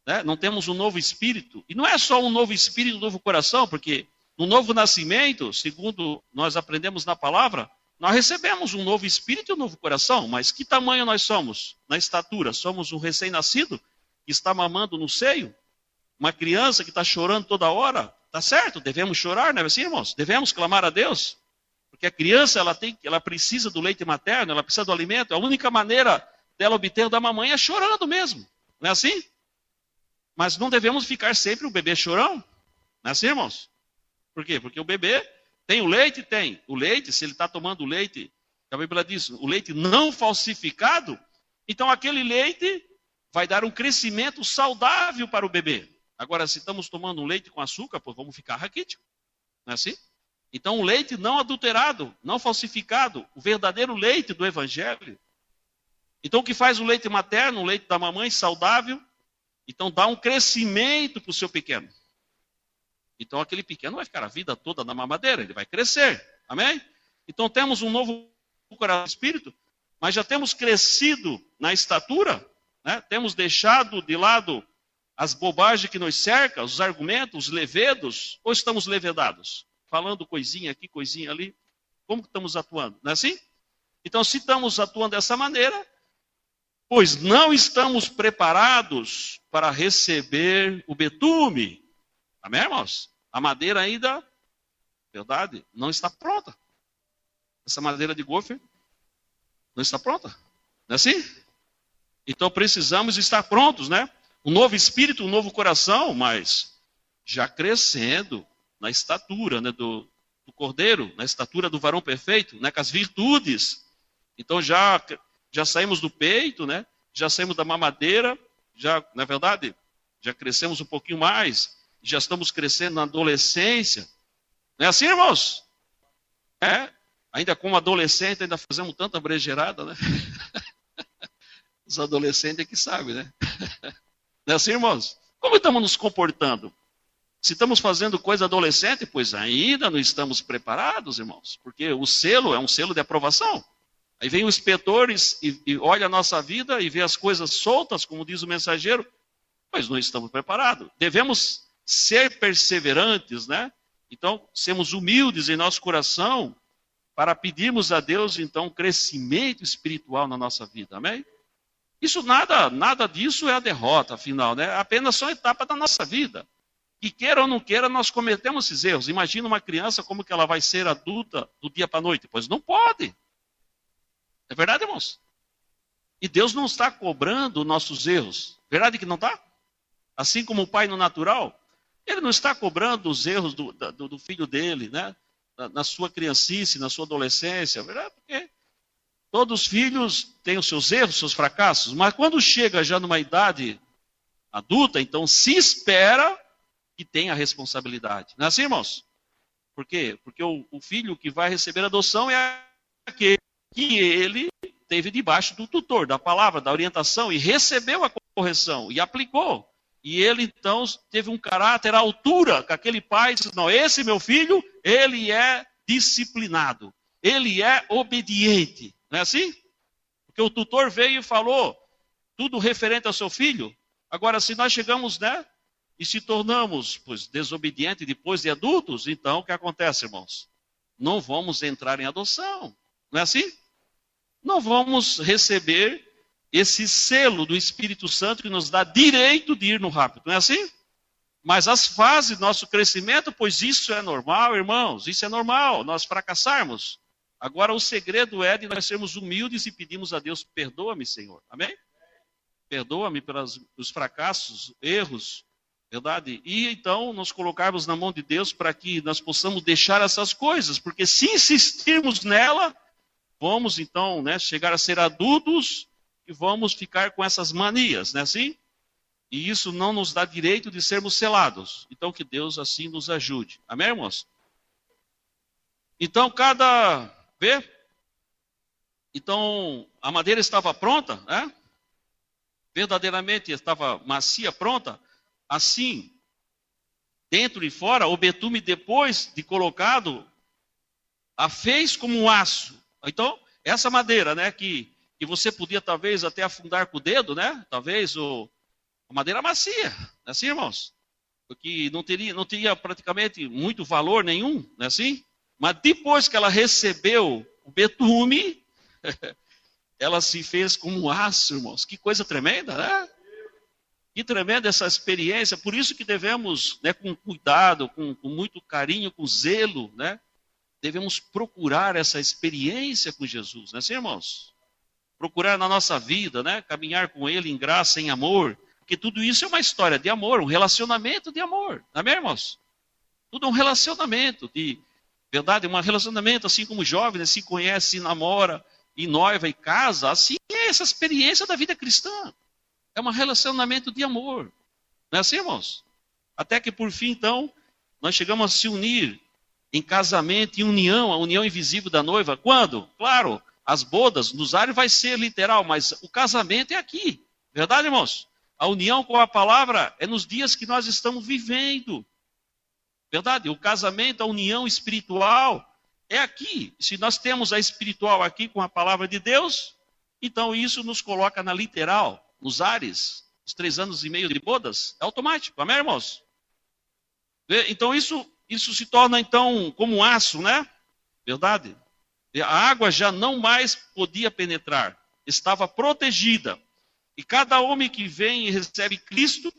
né? Não temos um novo espírito, e não é só um novo espírito, um novo coração, porque no novo nascimento, segundo nós aprendemos na palavra, nós recebemos um novo espírito e um novo coração, mas que tamanho nós somos? Na estatura, somos um recém-nascido que está mamando no seio? Uma criança que está chorando toda hora? Tá certo, devemos chorar, não é assim, irmãos? Devemos clamar a Deus, porque a criança ela precisa do leite materno, ela precisa do alimento, a única maneira dela obter da mamãe é chorando mesmo, não é assim? Mas não devemos ficar sempre o bebê chorão, não é assim, irmãos? Por quê? Porque o bebê tem o leite? Tem. O leite, se ele está tomando o leite, a Bíblia diz, o leite não falsificado, então aquele leite vai dar um crescimento saudável para o bebê. Agora, se estamos tomando um leite com açúcar, pô, vamos ficar raquítico. Não é assim? Então, o leite não adulterado, não falsificado, o verdadeiro leite do Evangelho. Então, o que faz o leite materno, o leite da mamãe, saudável? Então, dá um crescimento para o seu pequeno. Então, aquele pequeno vai ficar a vida toda na mamadeira, ele vai crescer. Amém? Então, temos um novo coração espírito, mas já temos crescido na estatura, né? Temos deixado de lado as bobagens que nos cercam, os argumentos, os levedos, ou estamos levedados? Falando coisinha aqui, coisinha ali. Como que estamos atuando? Não é assim? Então, se estamos atuando dessa maneira, pois não estamos preparados para receber o betume. Amém, irmãos? A madeira ainda, verdade, não está pronta. Essa madeira de gofer não está pronta. Não é assim? Então precisamos estar prontos, né? Um novo espírito, um novo coração, mas já crescendo na estatura, né, do cordeiro, na estatura do varão perfeito, né, com as virtudes. Então já saímos do peito, né? Já saímos da mamadeira, já, não é verdade? Já crescemos um pouquinho mais. Já estamos crescendo na adolescência. Não é assim, irmãos? É. Ainda como adolescente, ainda fazemos tanta brejeirada, né? Os adolescentes é que sabem, né? Não é assim, irmãos? Como estamos nos comportando? Se estamos fazendo coisa adolescente, pois ainda não estamos preparados, irmãos. Porque o selo é um selo de aprovação. Aí vem o inspetor e olha a nossa vida e vê as coisas soltas, como diz o mensageiro, pois não estamos preparados. Devemos ser perseverantes, né? Então, sermos humildes em nosso coração para pedirmos a Deus, então, crescimento espiritual na nossa vida, amém? Isso nada disso é a derrota, afinal, né? Apenas só uma etapa da nossa vida. Que queira ou não queira, nós cometemos esses erros. Imagina uma criança como que ela vai ser adulta do dia para a noite. Pois não pode. É verdade, irmãos? E Deus não está cobrando nossos erros. Verdade que não está? Assim como o pai no natural, ele não está cobrando os erros do filho dele, né? Na sua criancice, na sua adolescência. Verdade? Porque todos os filhos têm os seus erros, seus fracassos. Mas quando chega já numa idade adulta, então se espera que tenha responsabilidade. Não é assim, irmãos? Por quê? Porque o filho que vai receber adoção é aquele que ele teve debaixo do tutor, da palavra, da orientação, e recebeu a correção, e aplicou. E ele, então, teve um caráter à altura, que aquele pai disse, não, esse meu filho, ele é disciplinado, ele é obediente. Não é assim? Porque o tutor veio e falou tudo referente ao seu filho. Agora, se nós chegamos, né, e se tornamos, pois, desobedientes depois de adultos, então o que acontece, irmãos? Não vamos entrar em adoção. Não é assim? Não vamos receber esse selo do Espírito Santo que nos dá direito de ir no rápido. Não é assim? Mas as fases do nosso crescimento, pois isso é normal, irmãos. Isso é normal, nós fracassarmos. Agora o segredo é de nós sermos humildes e pedirmos a Deus, perdoa-me, Senhor. Amém? Perdoa-me pelos fracassos, erros, verdade? E então nos colocarmos na mão de Deus para que nós possamos deixar essas coisas, porque se insistirmos nela, vamos então, né, chegar a ser adultos e vamos ficar com essas manias, não é assim? E isso não nos dá direito de sermos selados. Então que Deus assim nos ajude. Amém, irmãos? Então vê? Então a madeira estava pronta, né? Verdadeiramente estava macia, pronta. assim, dentro e fora, o betume, depois de colocado, a fez como um aço. Então, essa madeira, né, que você podia talvez até afundar com o dedo, né? Talvez a madeira macia, não é assim, irmãos? Porque não teria praticamente muito valor nenhum, não é assim? Mas depois que ela recebeu o betume, ela se fez como um aço, irmãos. Que coisa tremenda, né? Que tremenda essa experiência. Por isso que devemos, né, com cuidado, com muito carinho, com zelo, né? Devemos procurar essa experiência com Jesus, não é assim, irmãos? Procurar na nossa vida, né? Caminhar com Ele em graça, em amor. Porque tudo isso é uma história de amor, um relacionamento de amor. Não é mesmo, irmãos? Tudo é um relacionamento de verdade, um relacionamento assim como jovem, né, se conhece, se namora, e noiva e casa. Assim é essa experiência da vida cristã. É um relacionamento de amor. Não é assim, irmãos? Até que por fim, então, nós chegamos a se unir em casamento, em união, a união invisível da noiva. Quando? Claro, as bodas, nos ares vai ser literal, mas o casamento é aqui. Verdade, irmãos? A união com a palavra é nos dias que nós estamos vivendo. Verdade? O casamento, a união espiritual é aqui. Se nós temos a espiritual aqui com a palavra de Deus, então isso nos coloca na literal, nos ares, os 3 anos e meio de bodas, é automático. Amém, irmãos? Então isso se torna então como um aço, né? Verdade? A água já não mais podia penetrar, estava protegida. E cada homem que vem e recebe Cristo,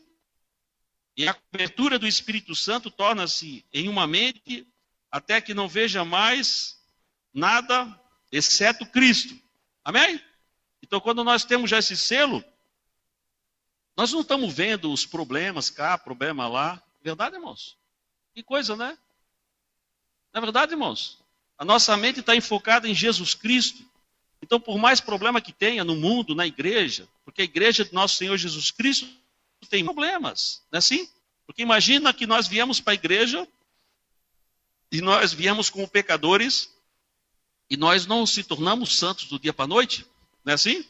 e a cobertura do Espírito Santo torna-se em uma mente, até que não veja mais nada, exceto Cristo. Amém? Então, quando nós temos já esse selo, nós não estamos vendo os problemas cá, problema lá. Verdade, irmãos? Que coisa, né? Não é verdade, irmãos? A nossa mente está enfocada em Jesus Cristo. Então, por mais problema que tenha no mundo, na igreja, porque a igreja de nosso Senhor Jesus Cristo tem problemas, não é assim? Porque imagina que nós viemos para a igreja e nós viemos como pecadores e nós não se tornamos santos do dia para a noite, não é assim?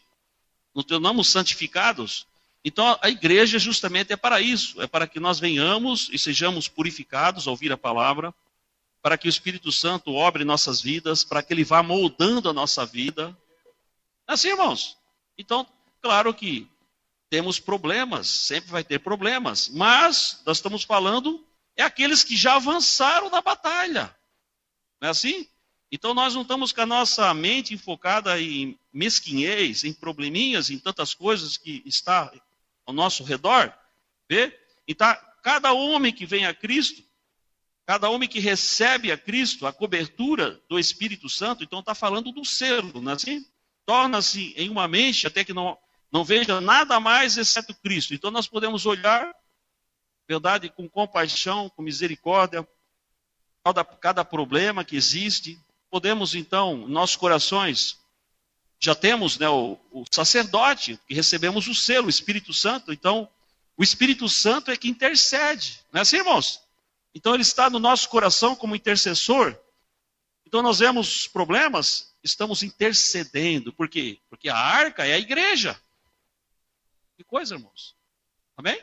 Não tornamos santificados. Então, a igreja justamente é para isso, é para que nós venhamos e sejamos purificados ao ouvir a palavra, para que o Espírito Santo obre nossas vidas, para que ele vá moldando a nossa vida. É assim, irmãos? Então, claro que temos problemas, sempre vai ter problemas, mas nós estamos falando, é aqueles que já avançaram na batalha. Não é assim? Então, nós não estamos com a nossa mente enfocada em mesquinhez, em probleminhas, em tantas coisas que está ao nosso redor. Vê? Então, cada homem que vem a Cristo, cada homem que recebe a Cristo, a cobertura do Espírito Santo, então está falando do selo, não é assim? Torna-se em uma mente até que não veja nada mais exceto Cristo. Então nós podemos olhar, verdade, com compaixão, com misericórdia, cada problema que existe. Podemos então, em nossos corações, já temos, né, o sacerdote, que recebemos o selo, o Espírito Santo. Então, o Espírito Santo é que intercede, não é assim, irmãos? Então ele está no nosso coração como intercessor. Então nós vemos os problemas, estamos intercedendo. Por quê? Porque a arca é a igreja. Que coisa, irmãos. Amém?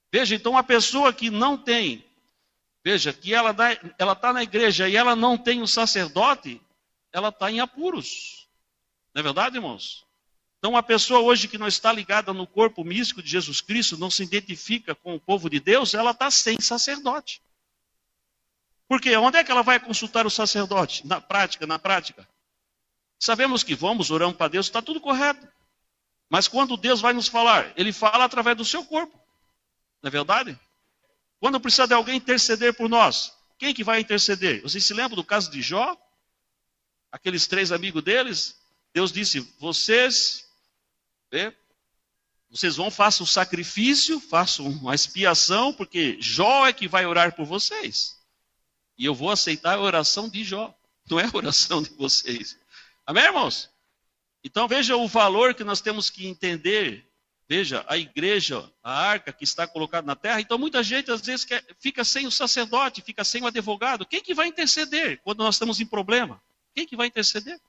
Veja, então uma pessoa que não tem, veja, que ela está na igreja e ela não tem um sacerdote, ela está em apuros. Não é verdade, irmãos? Então uma pessoa hoje que não está ligada no corpo místico de Jesus Cristo, não se identifica com o povo de Deus, ela está sem sacerdote. Por quê? Onde é que ela vai consultar o sacerdote? Na prática. Sabemos que oramos para Deus, está tudo correto. Mas quando Deus vai nos falar, Ele fala através do seu corpo. Não é verdade? Quando precisa de alguém interceder por nós, quem que vai interceder? Vocês se lembram do caso de Jó? Aqueles 3 amigos deles? Deus disse, vocês vão, façam um sacrifício, façam uma expiação, porque Jó é que vai orar por vocês. E eu vou aceitar a oração de Jó, não é a oração de vocês. Amém, irmãos? Então veja o valor que nós temos que entender. Veja, a igreja, a arca que está colocada na terra. Então muita gente às vezes fica sem o sacerdote, fica sem o advogado. Quem que vai interceder quando nós estamos em problema? Quem que vai interceder?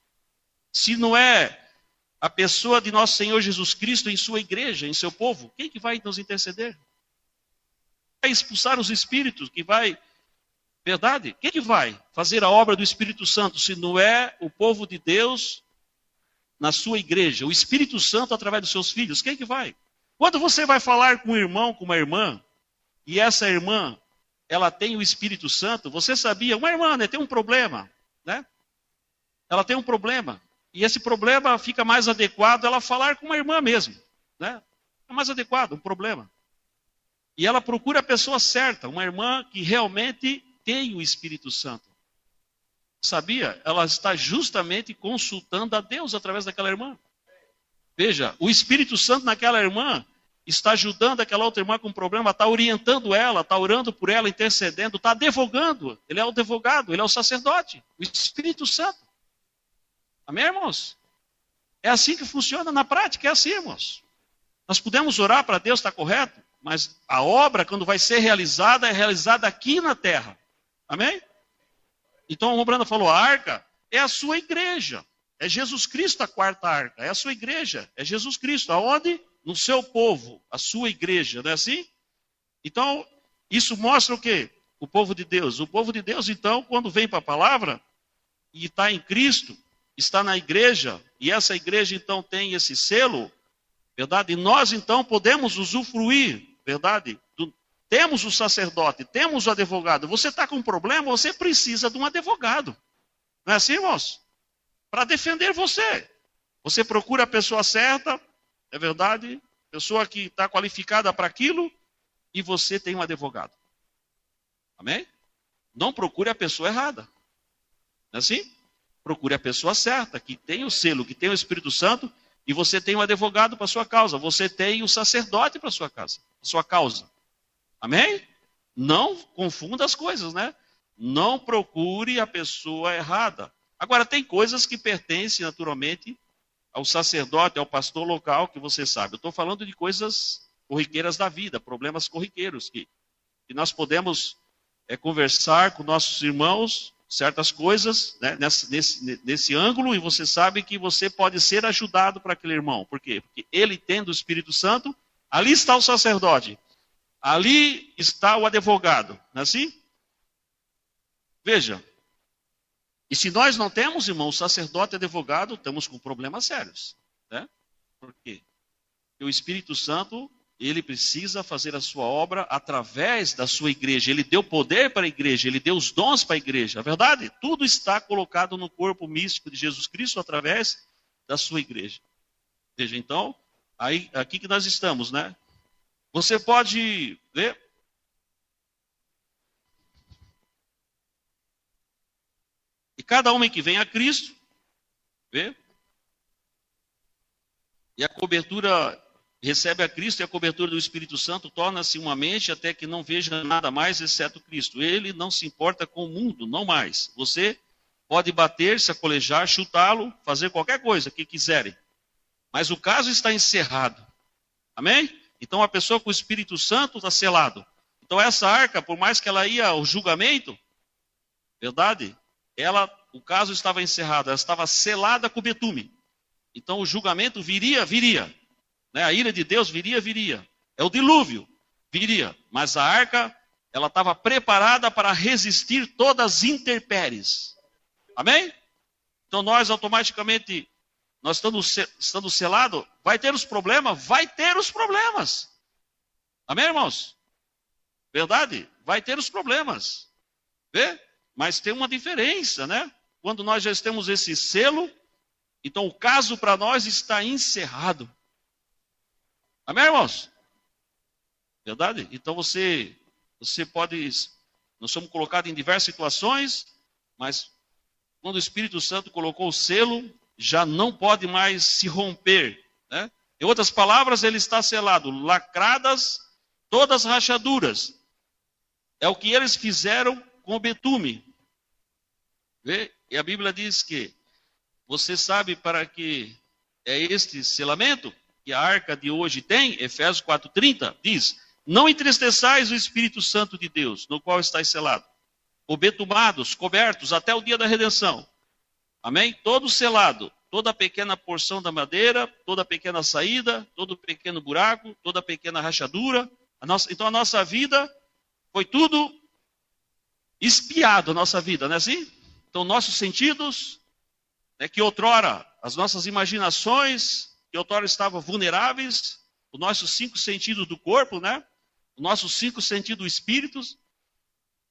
Se não é a pessoa de nosso Senhor Jesus Cristo em sua igreja, em seu povo, quem que vai nos interceder? vai expulsar os espíritos, que vai... Verdade? Quem que vai fazer a obra do Espírito Santo, se não é o povo de Deus na sua igreja? O Espírito Santo através dos seus filhos, quem que vai? Quando você vai falar com um irmão, com uma irmã, e essa irmã, ela tem o Espírito Santo, você sabia, uma irmã, né, tem um problema, né? Ela tem um problema, e esse problema fica mais adequado ela falar com uma irmã mesmo, né? É mais adequado, um problema. E ela procura a pessoa certa, uma irmã que realmente tem o Espírito Santo. Sabia? Ela está justamente consultando a Deus através daquela irmã. Veja, o Espírito Santo naquela irmã está ajudando aquela outra irmã com um problema, está orientando ela, está orando por ela, intercedendo, está advogando. Ele é o advogado, ele é o sacerdote, o Espírito Santo. Amém, irmãos? É assim que funciona na prática, é assim, irmãos. Nós podemos orar para Deus, está correto, mas a obra, quando vai ser realizada, é realizada aqui na terra. Amém? Então, o Branda falou, a arca é a sua igreja. É Jesus Cristo a quarta arca. É a sua igreja. É Jesus Cristo. Aonde? No seu povo. A sua igreja. Não é assim? Então, isso mostra o quê? O povo de Deus. O povo de Deus, então, quando vem para a palavra, e está em Cristo, está na igreja, e essa igreja, então, tem esse selo, verdade? E nós, então, podemos usufruir, verdade? Temos o sacerdote, temos o advogado. Você está com um problema, você precisa de um advogado. Não é assim, irmãos? Para defender você. Você procura a pessoa certa, é verdade? Pessoa que está qualificada para aquilo, e você tem um advogado. Amém? Não procure a pessoa errada. Não é assim? Procure a pessoa certa, que tem o selo, que tem o Espírito Santo, e você tem um advogado para a sua causa. Você tem o sacerdote para a sua casa, sua causa. Amém? Não confunda as coisas, né? Não procure a pessoa errada. Agora, tem coisas que pertencem naturalmente ao sacerdote, ao pastor local, que você sabe. Eu estou falando de coisas corriqueiras da vida, problemas corriqueiros, que nós podemos conversar com nossos irmãos, certas coisas, né, nesse ângulo, e você sabe que você pode ser ajudado para aquele irmão. Por quê? Porque ele tendo o Espírito Santo, ali está o sacerdote. Ali está o advogado, não é assim? Veja, e se nós não temos, irmão, sacerdote e advogado, estamos com problemas sérios, né? Por quê? Porque o Espírito Santo, ele precisa fazer a sua obra através da sua igreja. Ele deu poder para a igreja, ele deu os dons para a igreja. A verdade? Tudo está colocado no corpo místico de Jesus Cristo através da sua igreja. Veja, então, aqui que nós estamos, né? Você pode ver. E cada homem que vem a Cristo, vê? E a cobertura, recebe a Cristo e a cobertura do Espírito Santo, torna-se uma mente até que não veja nada mais exceto Cristo. Ele não se importa com o mundo, não mais. Você pode bater, se acolejar, chutá-lo, fazer qualquer coisa que quiserem. Mas o caso está encerrado. Amém? Então a pessoa com o Espírito Santo está selado. Então essa arca, por mais que ela ia ao julgamento, verdade? O caso estava encerrado, ela estava selada com betume. Então o julgamento viria. Né? A ira de Deus viria. É o dilúvio, viria. Mas a arca, ela estava preparada para resistir todas as intempéries. Amém? Então nós automaticamente... Nós estando selado, vai ter os problemas? Vai ter os problemas. Amém, irmãos? Verdade? Vai ter os problemas. Vê? Mas tem uma diferença, né? Quando nós já temos esse selo, então o caso para nós está encerrado. Amém, irmãos? Verdade? Então você pode... Nós somos colocados em diversas situações, mas quando o Espírito Santo colocou o selo, já não pode mais se romper, né? Em outras palavras, ele está selado, lacradas todas as rachaduras. É o que eles fizeram com o betume. Vê? E a Bíblia diz que, você sabe para que é este selamento que a arca de hoje tem, Efésios 4:30, diz, não entristeçais o Espírito Santo de Deus, no qual estáis selado, ou betumados, cobertos, até o dia da redenção. Amém? Todo selado, toda pequena porção da madeira, toda pequena saída, todo pequeno buraco, toda pequena rachadura. Então a nossa vida Foi tudo espiado a nossa vida, não é assim? Então, nossos sentidos, que outrora, as nossas imaginações, que outrora estavam vulneráveis, os nossos 5 sentidos do corpo, né? Os nossos 5 sentidos espíritos,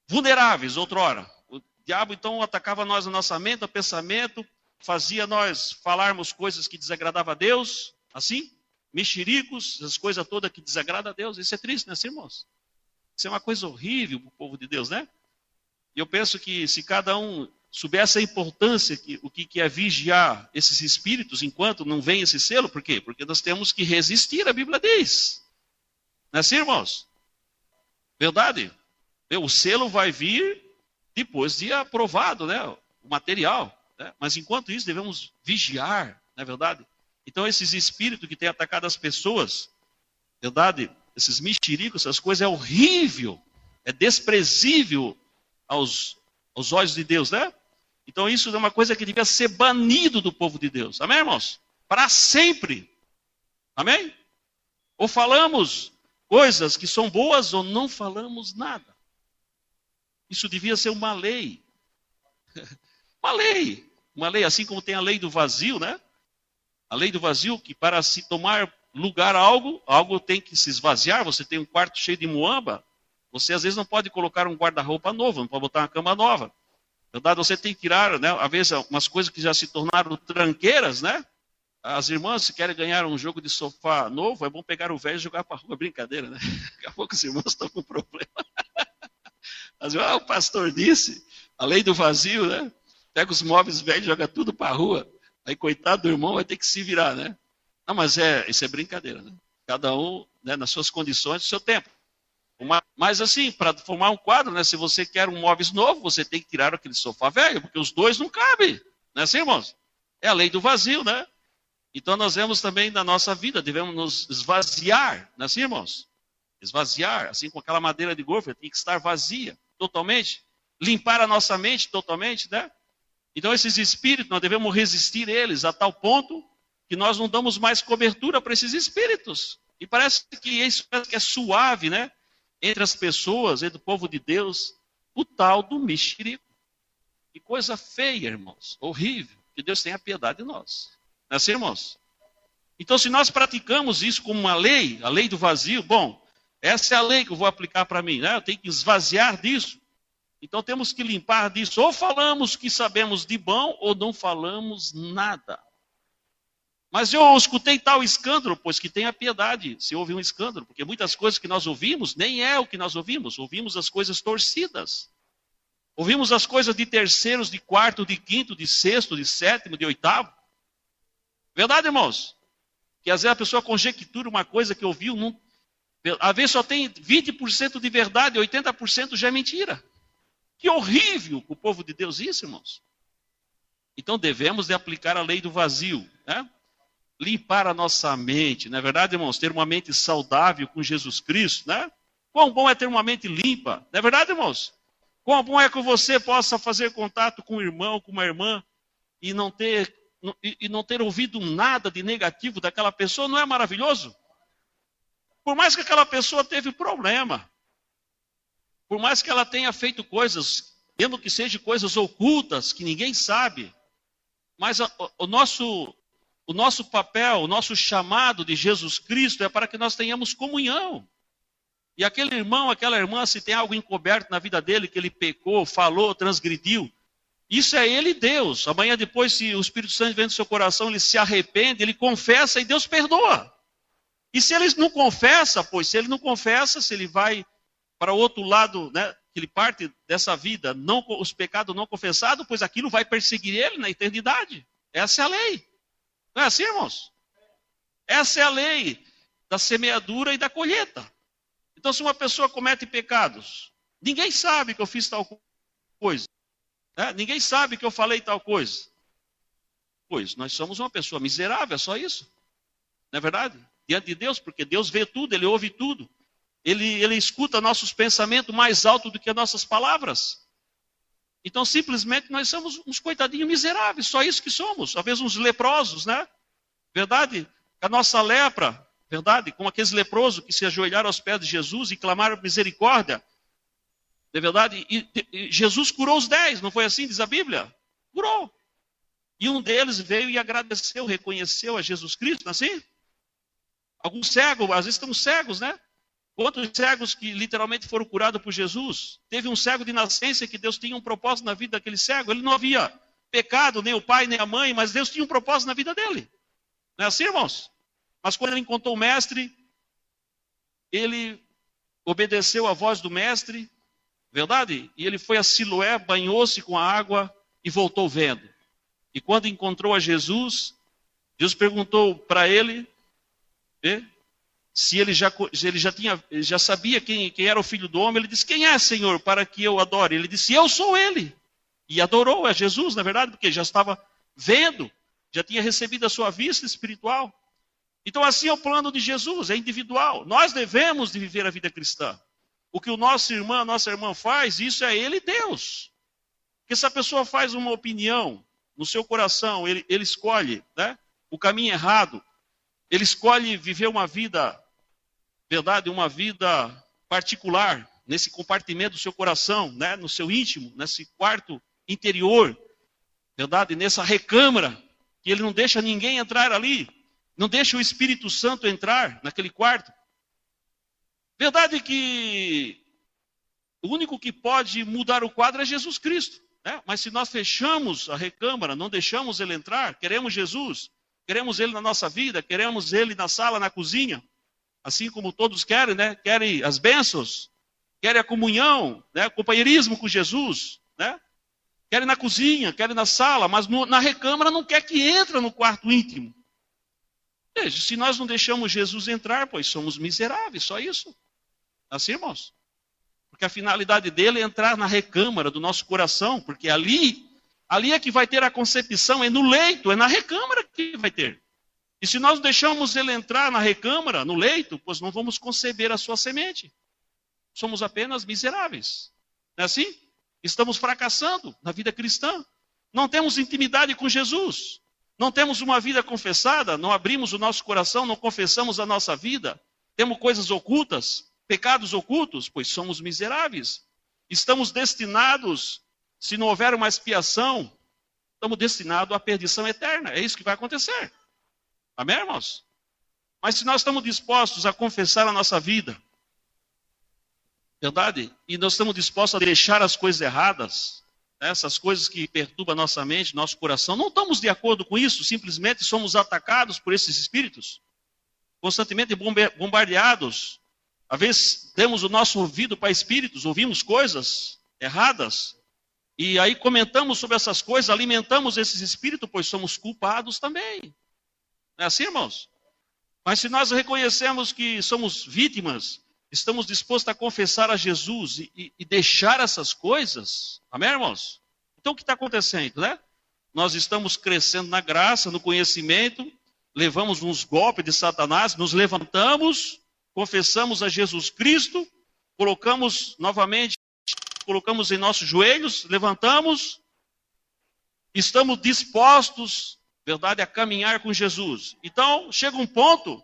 vulneráveis outrora. O diabo, então, atacava nós na nossa mente, no pensamento, fazia nós falarmos coisas que desagradavam a Deus, assim, mexericos, as coisas todas que desagradam a Deus. Isso é triste, né, irmãos? Isso é uma coisa horrível para o povo de Deus, né? E eu penso que se cada um soubesse a importância, o que é vigiar esses espíritos enquanto não vem esse selo, por quê? Porque nós temos que resistir, a Bíblia diz. Não é assim, irmãos? Verdade? O selo vai vir depois de aprovado, né, o material. Né? Mas enquanto isso, devemos vigiar, não é verdade? Então, esses espíritos que têm atacado as pessoas, verdade? Esses mexericos, essas coisas, é horrível, é desprezível aos olhos de Deus, né? Então, isso é uma coisa que devia ser banido do povo de Deus. Amém, irmãos? Para sempre. Amém? Ou falamos coisas que são boas ou não falamos nada. Isso devia ser uma lei. Uma lei. Uma lei, assim como tem a lei do vazio, né? A lei do vazio, que para se tomar lugar a algo tem que se esvaziar. Você tem um quarto cheio de muamba, você às vezes não pode colocar um guarda-roupa novo, não pode botar uma cama nova. Verdade, você tem que tirar, né? Às vezes, umas coisas que já se tornaram tranqueiras, né? As irmãs, se querem ganhar um jogo de sofá novo, é bom pegar o velho e jogar para a rua. Brincadeira, né? Daqui a pouco os irmãos estão com problema. Mas, o pastor disse, a lei do vazio, né? Pega os móveis velhos e joga tudo para a rua. Aí, coitado do irmão, vai ter que se virar, né? Não, mas isso é brincadeira, né? Cada um, né, nas suas condições, no seu tempo. Mas assim, para formar um quadro, né, se você quer um móveis novo, você tem que tirar aquele sofá velho, porque os dois não cabem. Não é assim, irmãos? É a lei do vazio, né? Então nós vemos também na nossa vida, devemos nos esvaziar, não é assim, irmãos? Esvaziar, assim com aquela madeira de golfe, tem que estar vazia, totalmente. Limpar a nossa mente totalmente, né? Então esses espíritos, nós devemos resistir eles a tal ponto que nós não damos mais cobertura para esses espíritos. E parece que isso é suave, né? Entre as pessoas, entre o povo de Deus, o tal do mexerico. Que coisa feia, irmãos, horrível. Que Deus tenha piedade de nós. Não é assim, irmãos? Então, se nós praticamos isso como uma lei, a lei do vazio, bom, essa é a lei que eu vou aplicar para mim, né? Eu tenho que esvaziar disso. Então, temos que limpar disso. Ou falamos que sabemos de bom, ou não falamos nada. Mas eu escutei tal escândalo, pois que tenha piedade se houve um escândalo, porque muitas coisas que nós ouvimos, nem é o que nós ouvimos as coisas torcidas. Ouvimos as coisas de terceiros, de quarto, de quinto, de sexto, de sétimo, de oitavo. Verdade, irmãos? Que às vezes a pessoa conjectura uma coisa que ouviu, às vezes só tem 20% de verdade, 80% já é mentira. Que horrível o povo de Deus isso, irmãos. Então devemos de aplicar a lei do vazio, né? Limpar a nossa mente, não é verdade, irmãos? Ter uma mente saudável com Jesus Cristo, né? Quão bom é ter uma mente limpa, não é verdade, irmãos? Quão bom é que você possa fazer contato com um irmão, com uma irmã, e não ter ouvido nada de negativo daquela pessoa, não é maravilhoso? Por mais que aquela pessoa teve problema, por mais que ela tenha feito coisas, mesmo que sejam coisas ocultas, que ninguém sabe, mas o nosso papel, o nosso chamado de Jesus Cristo é para que nós tenhamos comunhão. E aquele irmão, aquela irmã, se tem algo encoberto na vida dele, que ele pecou, falou, transgrediu, isso é ele e Deus. Amanhã depois, se o Espírito Santo vem no seu coração, ele se arrepende, ele confessa e Deus perdoa. E se ele não confessa, se ele vai para o outro lado, né, que ele parte dessa vida, os pecados não confessados, pois aquilo vai perseguir ele na eternidade. Essa é a lei. Não é assim, irmãos? Essa é a lei da semeadura e da colheita. Então, se uma pessoa comete pecados, ninguém sabe que eu fiz tal coisa. Né? Ninguém sabe que eu falei tal coisa. Pois, nós somos uma pessoa miserável, é só isso. Não é verdade? Diante de Deus, porque Deus vê tudo, Ele ouve tudo. Ele escuta nossos pensamentos mais alto do que as nossas palavras. Então, simplesmente, nós somos uns coitadinhos miseráveis, só isso que somos. Talvez uns leprosos, né? Verdade? A nossa lepra, verdade? Como aqueles leprosos que se ajoelharam aos pés de Jesus e clamaram misericórdia. não é verdade? E Jesus curou os 10, não foi assim, diz a Bíblia? Curou. E um deles veio e agradeceu, reconheceu a Jesus Cristo, não é assim? Alguns cegos, às vezes estamos cegos, né? Outros cegos que literalmente foram curados por Jesus. Teve um cego de nascença que Deus tinha um propósito na vida daquele cego. Ele não havia pecado, nem o pai, nem a mãe, mas Deus tinha um propósito na vida dele. Não é assim, irmãos? Mas quando ele encontrou o mestre, ele obedeceu à voz do mestre, verdade? E ele foi a Siloé, banhou-se com a água e voltou vendo. E quando encontrou a Jesus, Deus perguntou para ele, se ele já sabia quem era o Filho do Homem. Ele disse: quem é, Senhor, para que eu adore? Ele disse: eu sou ele. E adorou a Jesus, na verdade, porque já estava vendo, já tinha recebido a sua vista espiritual. Então assim é o plano de Jesus, é individual. Nós devemos de viver a vida cristã. O que o nossa irmã faz, isso é ele e Deus. Porque se a pessoa faz uma opinião no seu coração, ele escolhe, né, o caminho errado, ele escolhe viver uma vida, verdade, uma vida particular, nesse compartimento do seu coração, né, no seu íntimo, nesse quarto interior, verdade, nessa recâmara, que ele não deixa ninguém entrar ali, não deixa o Espírito Santo entrar naquele quarto. Verdade que o único que pode mudar o quadro é Jesus Cristo, né? Mas se nós fechamos a recâmara, não deixamos ele entrar, queremos Jesus, queremos ele na nossa vida, queremos ele na sala, na cozinha, assim como todos querem, né? Querem as bênçãos, querem a comunhão, né? O companheirismo com Jesus, né? Querem na cozinha, querem na sala, mas na recâmara não quer que entre no quarto íntimo. Veja, se nós não deixamos Jesus entrar, pois somos miseráveis, só isso. Assim, irmãos? Porque a finalidade dele é entrar na recâmara do nosso coração, porque ali é que vai ter a concepção, é no leito, é na recâmara que vai ter. E se nós deixamos ele entrar na recâmara, no leito, pois não vamos conceber a sua semente. Somos apenas miseráveis. Não é assim? Estamos fracassando na vida cristã. Não temos intimidade com Jesus. Não temos uma vida confessada, não abrimos o nosso coração, não confessamos a nossa vida. Temos coisas ocultas, pecados ocultos, pois somos miseráveis. Estamos destinados, se não houver uma expiação, estamos destinados à perdição eterna. É isso que vai acontecer. Amém, irmãos? Mas se nós estamos dispostos a confessar a nossa vida, verdade? E nós estamos dispostos a deixar as coisas erradas, essas coisas que perturbam a nossa mente, nosso coração, não estamos de acordo com isso, simplesmente somos atacados por esses espíritos, constantemente bombardeados. Às vezes demos o nosso ouvido para espíritos, ouvimos coisas erradas, e aí comentamos sobre essas coisas, alimentamos esses espíritos, pois somos culpados também. Não é assim, irmãos? Mas se nós reconhecemos que somos vítimas, estamos dispostos a confessar a Jesus e deixar essas coisas, amém, irmãos? Então o que está acontecendo, né? Nós estamos crescendo na graça, no conhecimento, levamos uns golpes de Satanás, nos levantamos, confessamos a Jesus Cristo, colocamos em nossos joelhos, levantamos, estamos dispostos, verdade, a caminhar com Jesus. Então, chega um ponto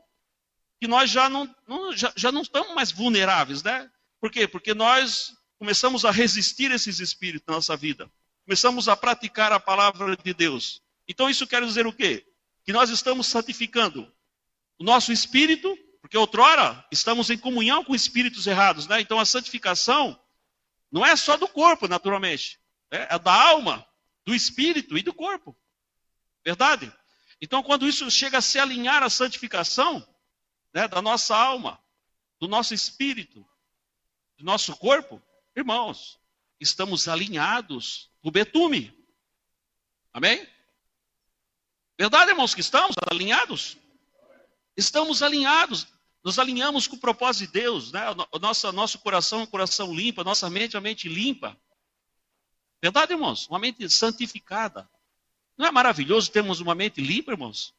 que nós já não estamos mais vulneráveis, né? Por quê? Porque nós começamos a resistir a esses espíritos na nossa vida. Começamos a praticar a palavra de Deus. Então, isso quer dizer o quê? Que nós estamos santificando o nosso espírito, porque outrora estamos em comunhão com espíritos errados, né? Então, a santificação não é só do corpo, naturalmente. É da alma, do espírito e do corpo. Verdade? Então, quando isso chega a se alinhar à santificação, né, da nossa alma, do nosso espírito, do nosso corpo, irmãos, estamos alinhados no betume. Amém? Verdade, irmãos, que estamos alinhados? Estamos alinhados. Nos alinhamos com o propósito de Deus, né? Nosso coração é um coração limpo, a nossa mente é uma mente limpa. Verdade, irmãos? Uma mente santificada. Não é maravilhoso termos uma mente limpa, irmãos?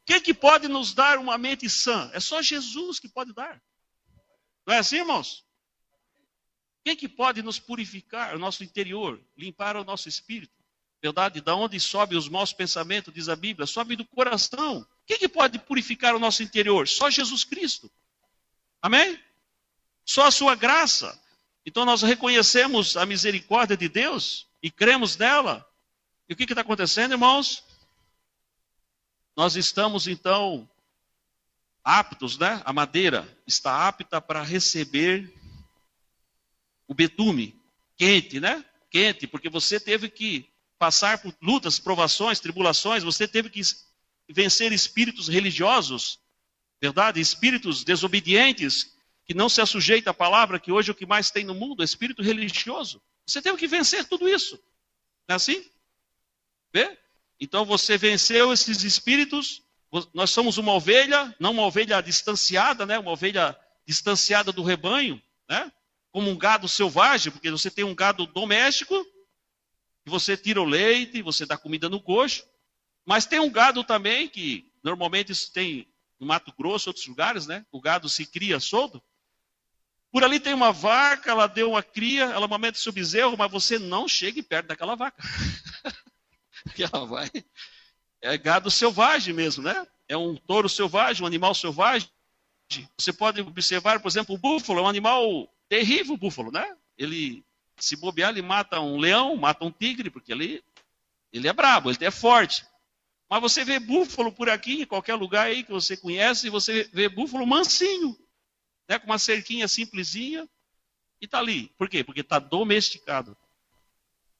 Quem que pode nos dar uma mente sã? É só Jesus que pode dar. Não é assim, irmãos? Quem que pode nos purificar o nosso interior, limpar o nosso espírito? Verdade? Da onde sobe os maus pensamentos, diz a Bíblia? Sobe do coração. Quem que pode purificar o nosso interior? Só Jesus Cristo. Amém? Só a sua graça. Então nós reconhecemos a misericórdia de Deus e cremos nela. E o que está acontecendo, irmãos? Nós estamos então aptos, né? A madeira está apta para receber o betume quente, né? Quente, porque você teve que passar por lutas, provações, tribulações, você teve que vencer espíritos religiosos, verdade? Espíritos desobedientes, que não se assujeita à palavra, que hoje é o que mais tem no mundo, é espírito religioso. Você teve que vencer tudo isso. Não é assim? Vê? Então você venceu esses espíritos. Nós somos uma ovelha, não uma ovelha distanciada, né? Uma ovelha distanciada do rebanho, né? Como um gado selvagem, porque você tem um gado doméstico, e você tira o leite, você dá comida no coxo. Mas tem um gado também, que normalmente isso tem no Mato Grosso, outros lugares, né? O gado se cria solto. Por ali tem uma vaca, ela deu uma cria, ela amamenta seu bezerro, mas você não chegue perto daquela vaca. Porque ela vai... É gado selvagem mesmo, né? É um touro selvagem, um animal selvagem. Você pode observar, por exemplo, o búfalo, é um animal terrível, o búfalo, né? Ele, se bobear, ele mata um leão, mata um tigre, porque ele é brabo, ele é forte. Mas você vê búfalo por aqui, em qualquer lugar aí que você conhece, você vê búfalo mansinho, né? Com uma cerquinha simplesinha, e está ali. Por quê? Porque está domesticado.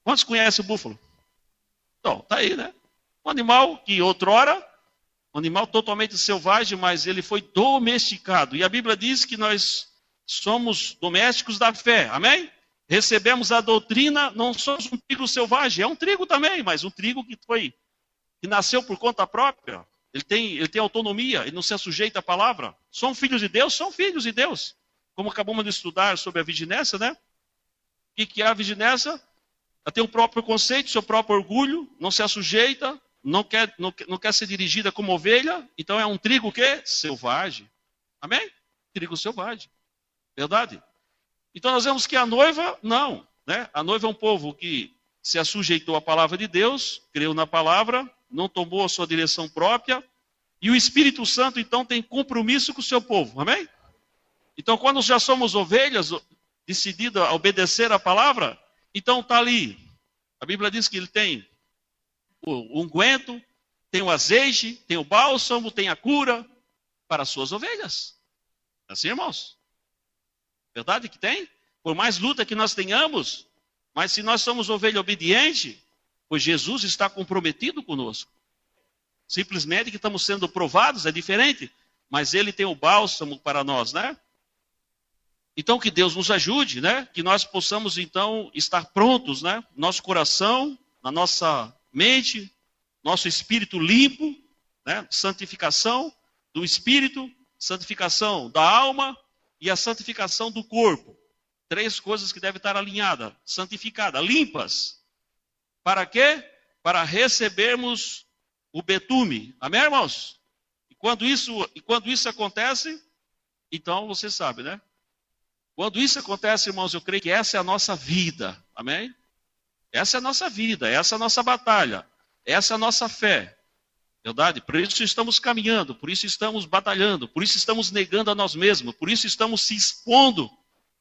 Quantos conhecem o búfalo? Então, está aí, né? Um animal que outrora, um animal totalmente selvagem, mas ele foi domesticado. E a Bíblia diz que nós somos domésticos da fé, amém? Recebemos a doutrina, não somos um trigo selvagem, é um trigo também, mas um trigo que nasceu por conta própria. Ele tem autonomia, ele não se sujeita à palavra. São filhos de Deus? São filhos de Deus. Como acabamos de estudar sobre a virginéssia, né? O que é a virginéssia? Ela tem o próprio conceito, seu próprio orgulho, não se sujeita, não quer ser dirigida como ovelha, então é um trigo que? Selvagem. Amém? Trigo selvagem. Verdade? Então nós vemos que a noiva, não. Né? A noiva é um povo que se assujeitou à palavra de Deus, creu na palavra, não tomou a sua direção própria, e o Espírito Santo então tem compromisso com o seu povo. Amém? Então quando já somos ovelhas, decididas a obedecer a palavra, então está ali. A Bíblia diz que ele tem o unguento, tem o azeite, tem o bálsamo, tem a cura para as suas ovelhas. Assim, irmãos? Verdade que tem? Por mais luta que nós tenhamos, mas se nós somos ovelha obediente, pois Jesus está comprometido conosco. Simplesmente que estamos sendo provados, é diferente, mas ele tem o bálsamo para nós, né? Então que Deus nos ajude, né? Que nós possamos então estar prontos, né? Nosso coração, na nossa mente, nosso espírito limpo, né? Santificação do espírito, santificação da alma e a santificação do corpo. 3 coisas que devem estar alinhadas, santificadas, limpas. Para quê? Para recebermos o betume. Amém, irmãos? E quando isso acontece, então você sabe, né? Quando isso acontece, irmãos, eu creio que essa é a nossa vida. Amém? Essa é a nossa vida, essa é a nossa batalha, essa é a nossa fé. Verdade? Por isso estamos caminhando, por isso estamos batalhando, por isso estamos negando a nós mesmos, por isso estamos se expondo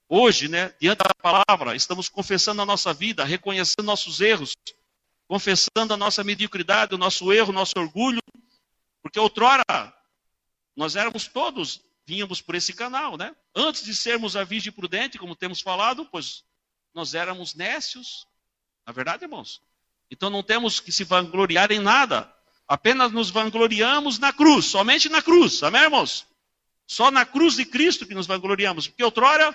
hoje, né, diante da palavra, estamos confessando a nossa vida, reconhecendo nossos erros, confessando a nossa mediocridade, o nosso erro, o nosso orgulho, porque outrora nós éramos todos, vínhamos por esse canal, né? Antes de sermos a virgem prudente, como temos falado, pois nós éramos nécios, na verdade, irmãos. Então não temos que se vangloriar em nada, apenas nos vangloriamos na cruz, somente na cruz, amém, irmãos? Só na cruz de Cristo que nos vangloriamos, porque outrora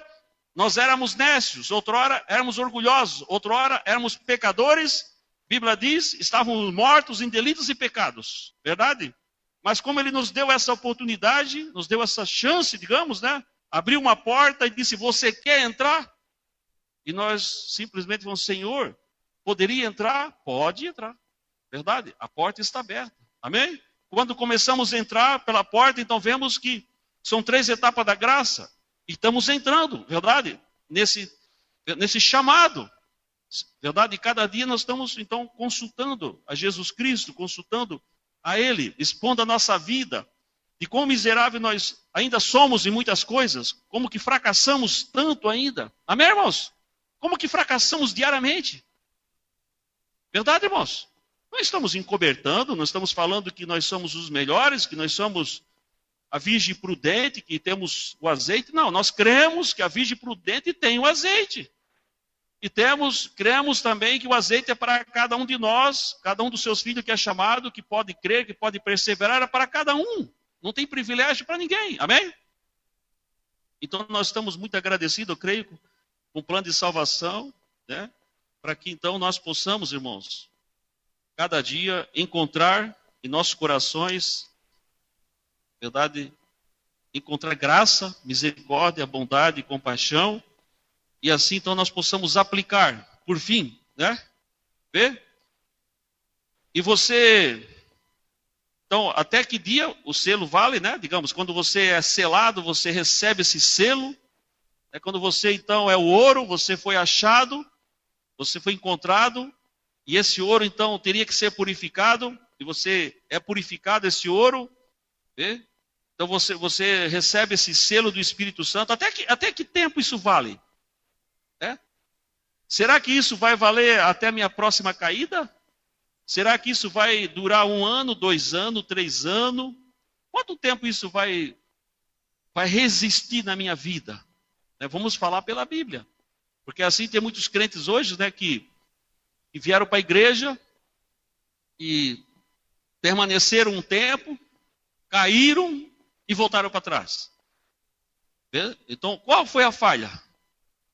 nós éramos nécios, outrora éramos orgulhosos, outrora éramos pecadores, a Bíblia diz, estávamos mortos em delitos e pecados, verdade? Mas como ele nos deu essa oportunidade, nos deu essa chance, digamos, né? Abriu uma porta e disse, você quer entrar? E nós simplesmente falamos, Senhor, poderia entrar? Pode entrar, verdade? A porta está aberta, amém? Quando começamos a entrar pela porta, então vemos que são 3 etapas da graça. E estamos entrando, verdade? Nesse chamado, verdade? E cada dia nós estamos, então, consultando a Jesus Cristo, consultando a Ele, expondo a nossa vida. de quão miserável nós ainda somos em muitas coisas, como que fracassamos tanto ainda. Amém, irmãos? Como que fracassamos diariamente. Verdade, irmãos? Não estamos encobertando, não estamos falando que nós somos os melhores, que nós somos a virgem prudente, que temos o azeite. Não, nós cremos que a virgem prudente tem o azeite. E cremos também que o azeite é para cada um de nós, cada um dos seus filhos que é chamado, que pode crer, que pode perseverar, é para cada um. Não tem privilégio para ninguém. Amém? Então nós estamos muito agradecidos, eu creio, com o plano de salvação, né? Para que então nós possamos, irmãos, cada dia encontrar em nossos corações, verdade, encontrar graça, misericórdia, bondade e compaixão, e assim então nós possamos aplicar, por fim, né? Vê? E você, então, até que dia o selo vale, né? Digamos, quando você é selado, você recebe esse selo. É quando você então é o ouro, você foi achado, você foi encontrado, e esse ouro então teria que ser purificado, e você é purificado esse ouro, vê? Então você recebe esse selo do Espírito Santo. Até que tempo isso vale? É? Será que isso vai valer até a minha próxima caída? Será que isso vai durar 1 ano, 2 anos, 3 anos? Quanto tempo isso vai resistir na minha vida? Vamos falar pela Bíblia. Porque assim tem muitos crentes hoje, né, que vieram para a igreja e permaneceram um tempo, caíram e voltaram para trás. Então, qual foi a falha?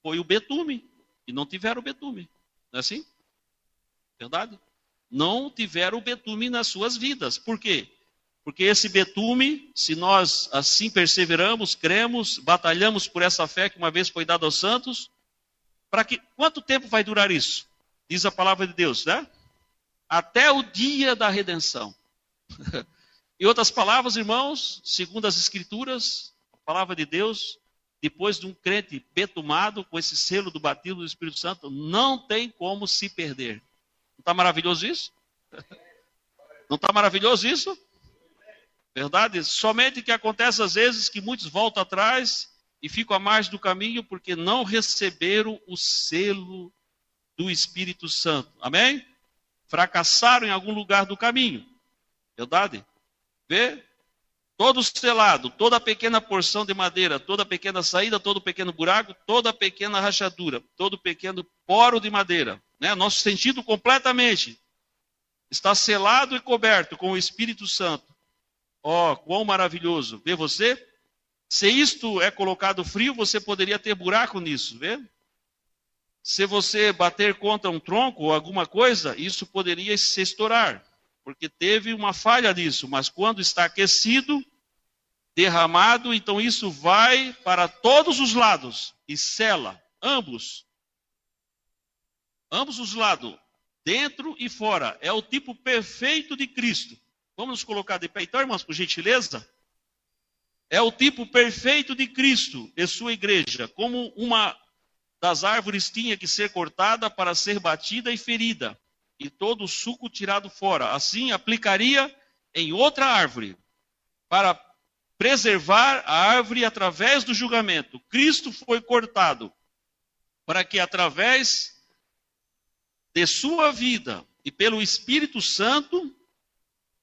Foi o betume. E não tiveram betume. Não é assim? Verdade? Não tiveram betume nas suas vidas. Por quê? Porque esse betume, se nós assim perseveramos, cremos, batalhamos por essa fé que uma vez foi dada aos santos, quanto tempo vai durar isso? Diz a palavra de Deus, né? Até o dia da redenção. Em outras palavras, irmãos, segundo as Escrituras, a palavra de Deus, depois de um crente betumado, com esse selo do batismo do Espírito Santo, não tem como se perder. Não está maravilhoso isso? Não está maravilhoso isso? Verdade? Somente que acontece às vezes que muitos voltam atrás e ficam à margem do caminho porque não receberam o selo do Espírito Santo. Amém? Fracassaram em algum lugar do caminho. Verdade? Vê? Todo selado, toda pequena porção de madeira, toda pequena saída, todo pequeno buraco, toda pequena rachadura, todo pequeno poro de madeira, né? Nosso sentido completamente está selado e coberto com o Espírito Santo. Ó, quão maravilhoso. Vê você? Se isto é colocado frio, você poderia ter buraco nisso, vê? Se você bater contra um tronco ou alguma coisa, isso poderia se estourar, porque teve uma falha nisso. Mas quando está aquecido, derramado, então isso vai para todos os lados e sela ambos os lados, dentro e fora. É o tipo perfeito de Cristo. Vamos nos colocar de pé, então, irmãos, por gentileza? É o tipo perfeito de Cristo e sua igreja, como uma das árvores tinha que ser cortada para ser batida e ferida, e todo o suco tirado fora. Assim, aplicaria em outra árvore, para preservar a árvore através do julgamento. Cristo foi cortado, para que através de sua vida e pelo Espírito Santo,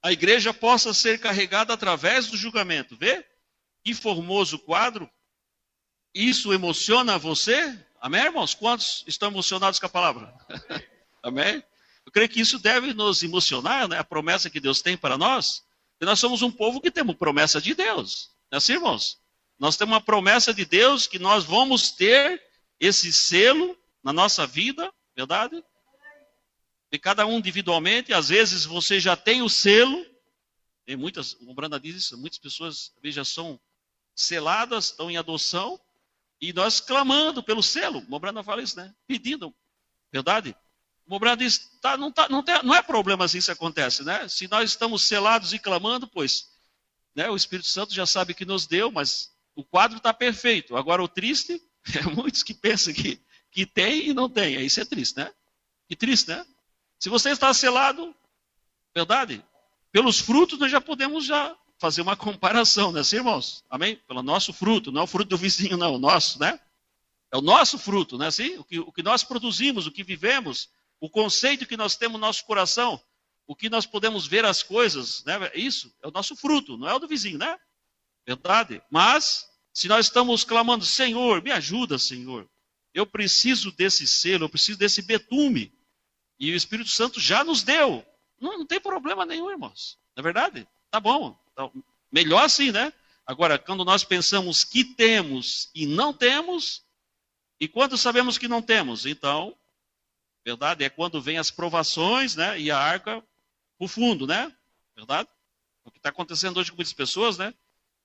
a igreja possa ser carregada através do julgamento. Vê? Que formoso quadro. Isso emociona você? Amém, irmãos? Quantos estão emocionados com a palavra? Amém? Eu creio que isso deve nos emocionar, né? A promessa que Deus tem para nós. E nós somos um povo que temos promessa de Deus. Não é assim, irmãos? Nós temos uma promessa de Deus que nós vamos ter esse selo na nossa vida, verdade? E cada um individualmente, às vezes você já tem o selo. Tem muitas, o Branda diz isso, muitas pessoas já são seladas, estão em adoção, e nós clamando pelo selo. O Branda fala isso, né? Pedindo, verdade? O Branda diz, não é problema se isso acontece, né? Se nós estamos selados e clamando, pois, né, o Espírito Santo já sabe que nos deu, mas o quadro está perfeito. Agora o triste é muitos que pensam que tem e não tem. Isso é triste, né? Que triste, né? Se você está selado, verdade? Pelos frutos nós já podemos fazer uma comparação, né, assim, irmãos? Amém? Pelo nosso fruto, não é o fruto do vizinho, não, o nosso, né? É o nosso fruto, né, assim? O que nós produzimos, o que vivemos, o conceito que nós temos no nosso coração, o que nós podemos ver as coisas, né? Isso é o nosso fruto, não é o do vizinho, né? Verdade? Mas, se nós estamos clamando, Senhor, me ajuda, Senhor. Eu preciso desse selo, eu preciso desse betume. E o Espírito Santo já nos deu. Não tem problema nenhum, irmãos. Não é verdade? Tá bom. Então, melhor assim, né? Agora, quando nós pensamos que temos e não temos, e quando sabemos que não temos, então, verdade, é quando vem as provações, né? E a arca pro fundo, né? Verdade? O que está acontecendo hoje com muitas pessoas, né?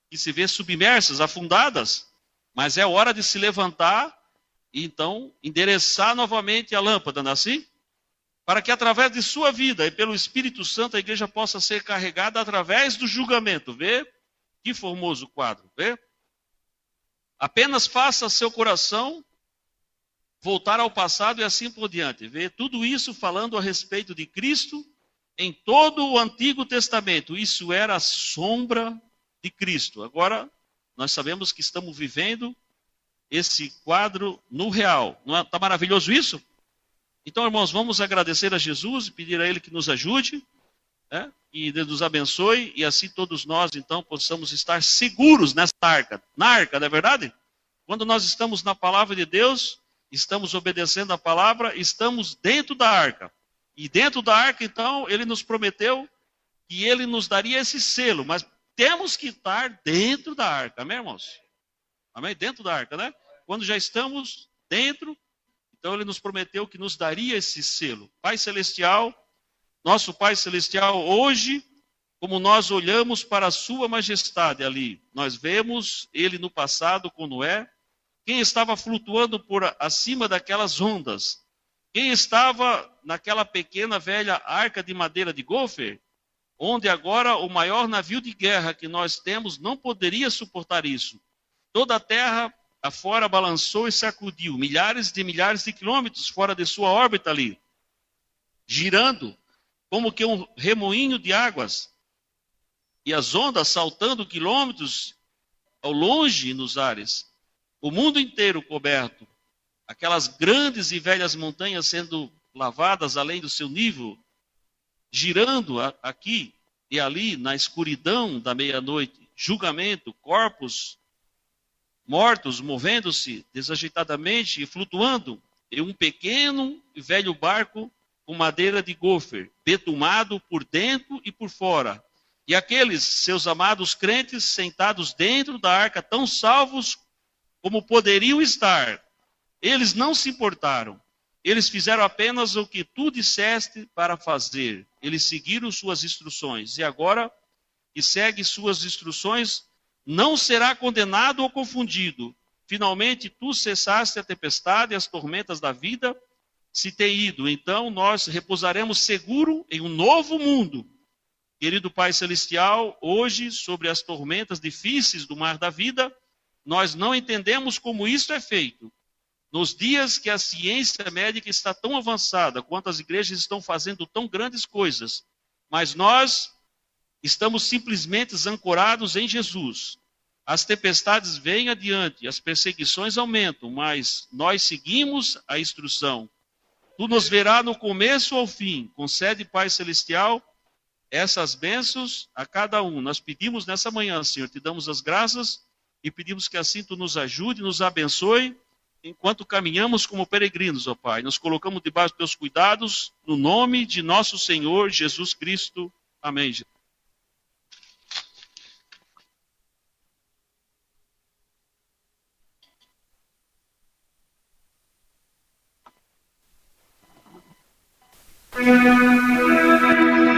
Que se vê submersas, afundadas, mas é hora de se levantar e então endereçar novamente a lâmpada, não é assim? Para que através de sua vida e pelo Espírito Santo a igreja possa ser carregada através do julgamento. Vê? Que formoso quadro, vê? Apenas faça seu coração voltar ao passado e assim por diante. Vê? Tudo isso falando a respeito de Cristo em todo o Antigo Testamento. Isso era a sombra de Cristo. Agora, nós sabemos que estamos vivendo esse quadro no real. Não está maravilhoso isso? Então, irmãos, vamos agradecer a Jesus e pedir a Ele que nos ajude, né? E nos abençoe, e assim todos nós, então, possamos estar seguros nessa arca. Na arca, não é verdade? Quando nós estamos na palavra de Deus, estamos obedecendo a palavra, estamos dentro da arca. E dentro da arca, então, Ele nos prometeu que Ele nos daria esse selo, mas temos que estar dentro da arca, amém, irmãos? Amém? Dentro da arca, né? Quando já estamos dentro, então Ele nos prometeu que nos daria esse selo. Pai Celestial, nosso Pai Celestial, hoje, como nós olhamos para a Sua Majestade ali, nós vemos Ele no passado com Noé, quem estava flutuando por acima daquelas ondas, quem estava naquela pequena velha arca de madeira de gofer, onde agora o maior navio de guerra que nós temos não poderia suportar isso. Toda a terra afora balançou e sacudiu, milhares de quilômetros fora de sua órbita ali, girando como que um remoinho de águas, e as ondas saltando quilômetros ao longe nos ares, o mundo inteiro coberto, aquelas grandes e velhas montanhas sendo lavadas além do seu nível, girando aqui e ali na escuridão da meia-noite, julgamento, corpos mortos, movendo-se desajeitadamente e flutuando em um pequeno e velho barco com madeira de gofer, betumado por dentro e por fora. E aqueles seus amados crentes sentados dentro da arca, tão salvos como poderiam estar, eles não se importaram. Eles fizeram apenas o que tu disseste para fazer. Eles seguiram suas instruções. E agora, que segue suas instruções, não será condenado ou confundido. Finalmente, tu cessaste a tempestade e as tormentas da vida se têm ido. Então, nós repousaremos seguro em um novo mundo. Querido Pai Celestial, hoje, sobre as tormentas difíceis do mar da vida, nós não entendemos como isso é feito. Nos dias que a ciência médica está tão avançada, quanto as igrejas estão fazendo tão grandes coisas, mas nós estamos simplesmente ancorados em Jesus. As tempestades vêm adiante, as perseguições aumentam, mas nós seguimos a instrução. Tu nos verás no começo ao fim. Concede, Pai Celestial, essas bênçãos a cada um. Nós pedimos nessa manhã, Senhor, te damos as graças e pedimos que assim tu nos ajude, nos abençoe, enquanto caminhamos como peregrinos, ó Pai. Nos colocamos debaixo dos teus cuidados, no nome de nosso Senhor Jesus Cristo. Amém.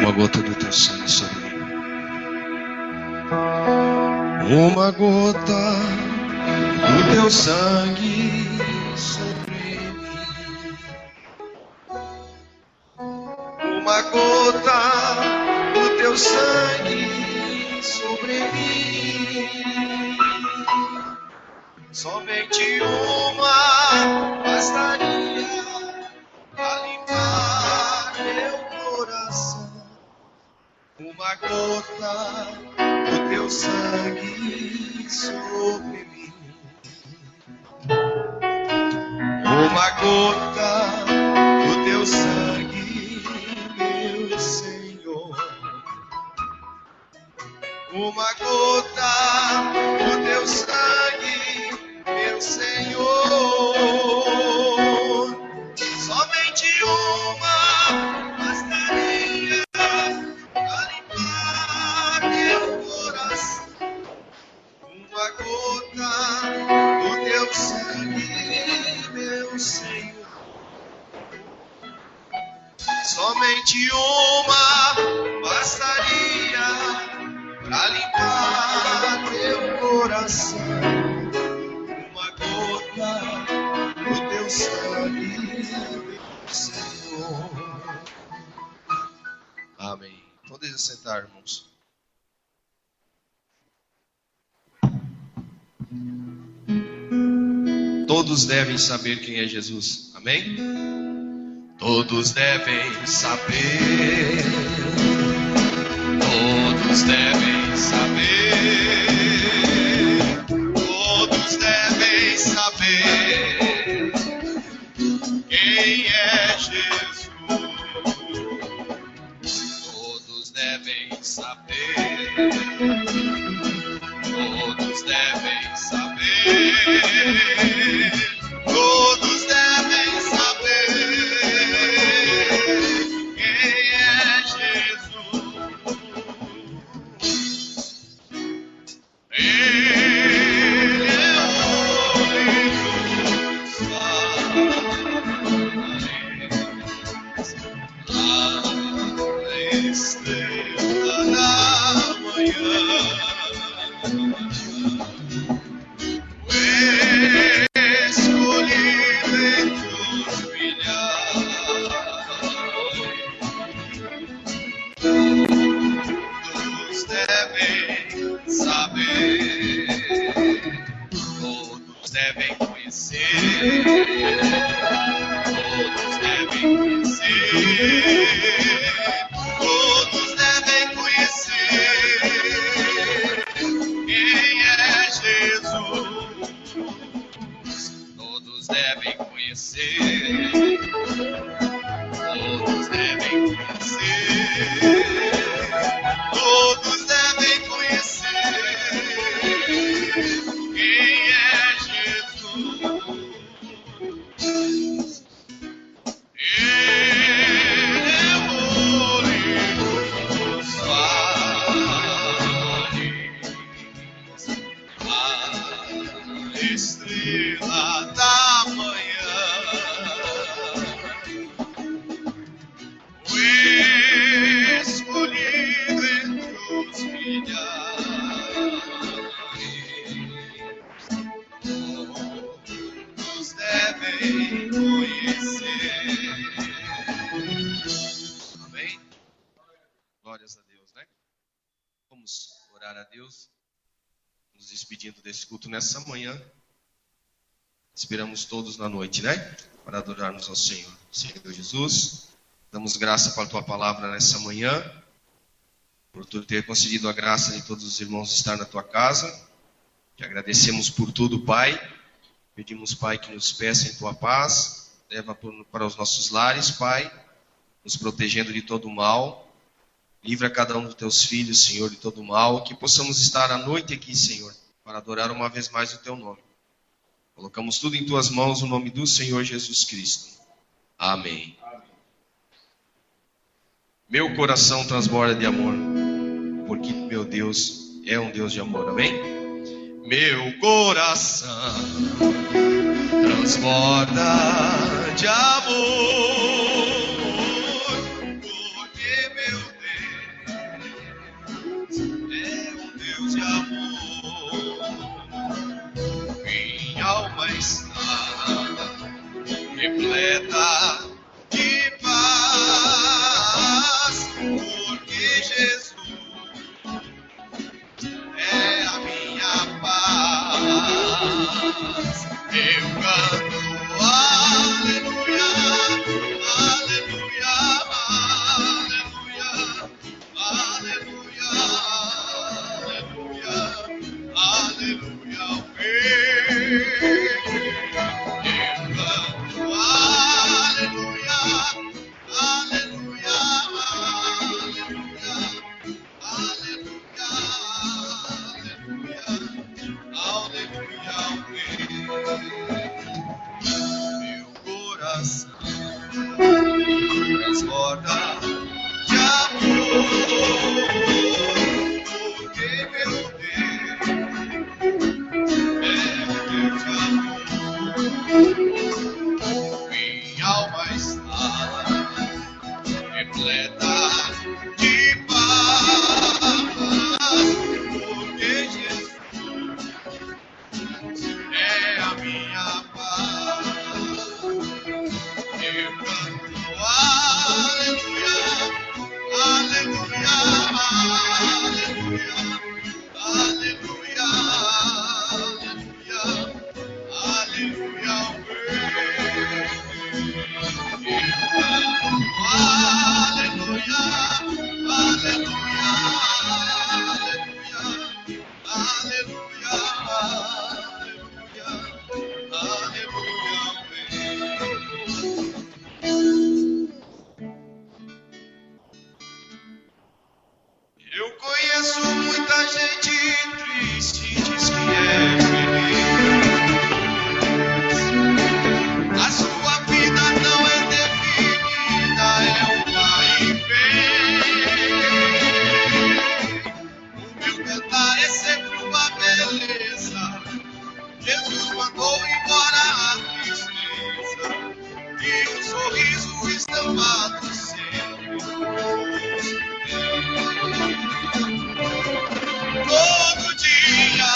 Uma gota do teu sangue sobre mim. Uma gota do teu sangue sobre mim. Uma gota do teu sangue sobre mim. Somente uma bastaria a limpar meu coração. uma gota do teu sangue sobre mim. Uma gota do teu sangue, meu Senhor. Uma gota do teu sangue, meu Senhor. Somente uma bastaria para limpar meu coração. Uma gota do teu sangue, meu Senhor. Somente uma bastaria para limpar teu coração. Uma gota do teu sangue, meu Senhor. Amém. Podem sentar, irmãos. Todos devem saber quem é Jesus. Amém? Todos devem saber. Todos devem saber. Todos devem saber quem é Jesus. Todos devem saber. Todos devem saber. Todos devem saber quem é Jesus. Ele é o único a estrela da manhã. Escolhido entre os milhares, todos devem saber, todos devem conhecer, todos devem conhecer, todos devem conhecer quem é Jesus. Todos devem conhecer, todos devem conhecer, todos devem conhecer quem é Jesus. Ele é o único dos vales, a estrela da manhã, o escolhido entre os milhares, todos devem conhecer. Amém? Glórias a Deus, né? Vamos orar a Deus, nos despedindo desse culto nessa manhã. Esperamos todos na noite, né? Para adorarmos ao Senhor. Senhor Jesus, damos graça para a Tua palavra nessa manhã, por Tu ter concedido a graça de todos os irmãos estar na Tua casa. Te agradecemos por tudo, Pai. Pedimos, Pai, que nos peça em Tua paz. Leva para os nossos lares, Pai, nos protegendo de todo mal. Livra cada um dos Teus filhos, Senhor, de todo mal. Que possamos estar à noite aqui, Senhor, para adorar uma vez mais o Teu nome. Colocamos tudo em Tuas mãos, no nome do Senhor Jesus Cristo. Amém. Meu coração transborda de amor, porque meu Deus é um Deus de amor. Amém? Meu coração transborda de amor, porque meu Deus é um Deus de amor. Minha alma está repleta de paz, porque Jesus é a minha paz. Eu canto aleluia, Todo dia,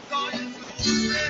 só Jesus.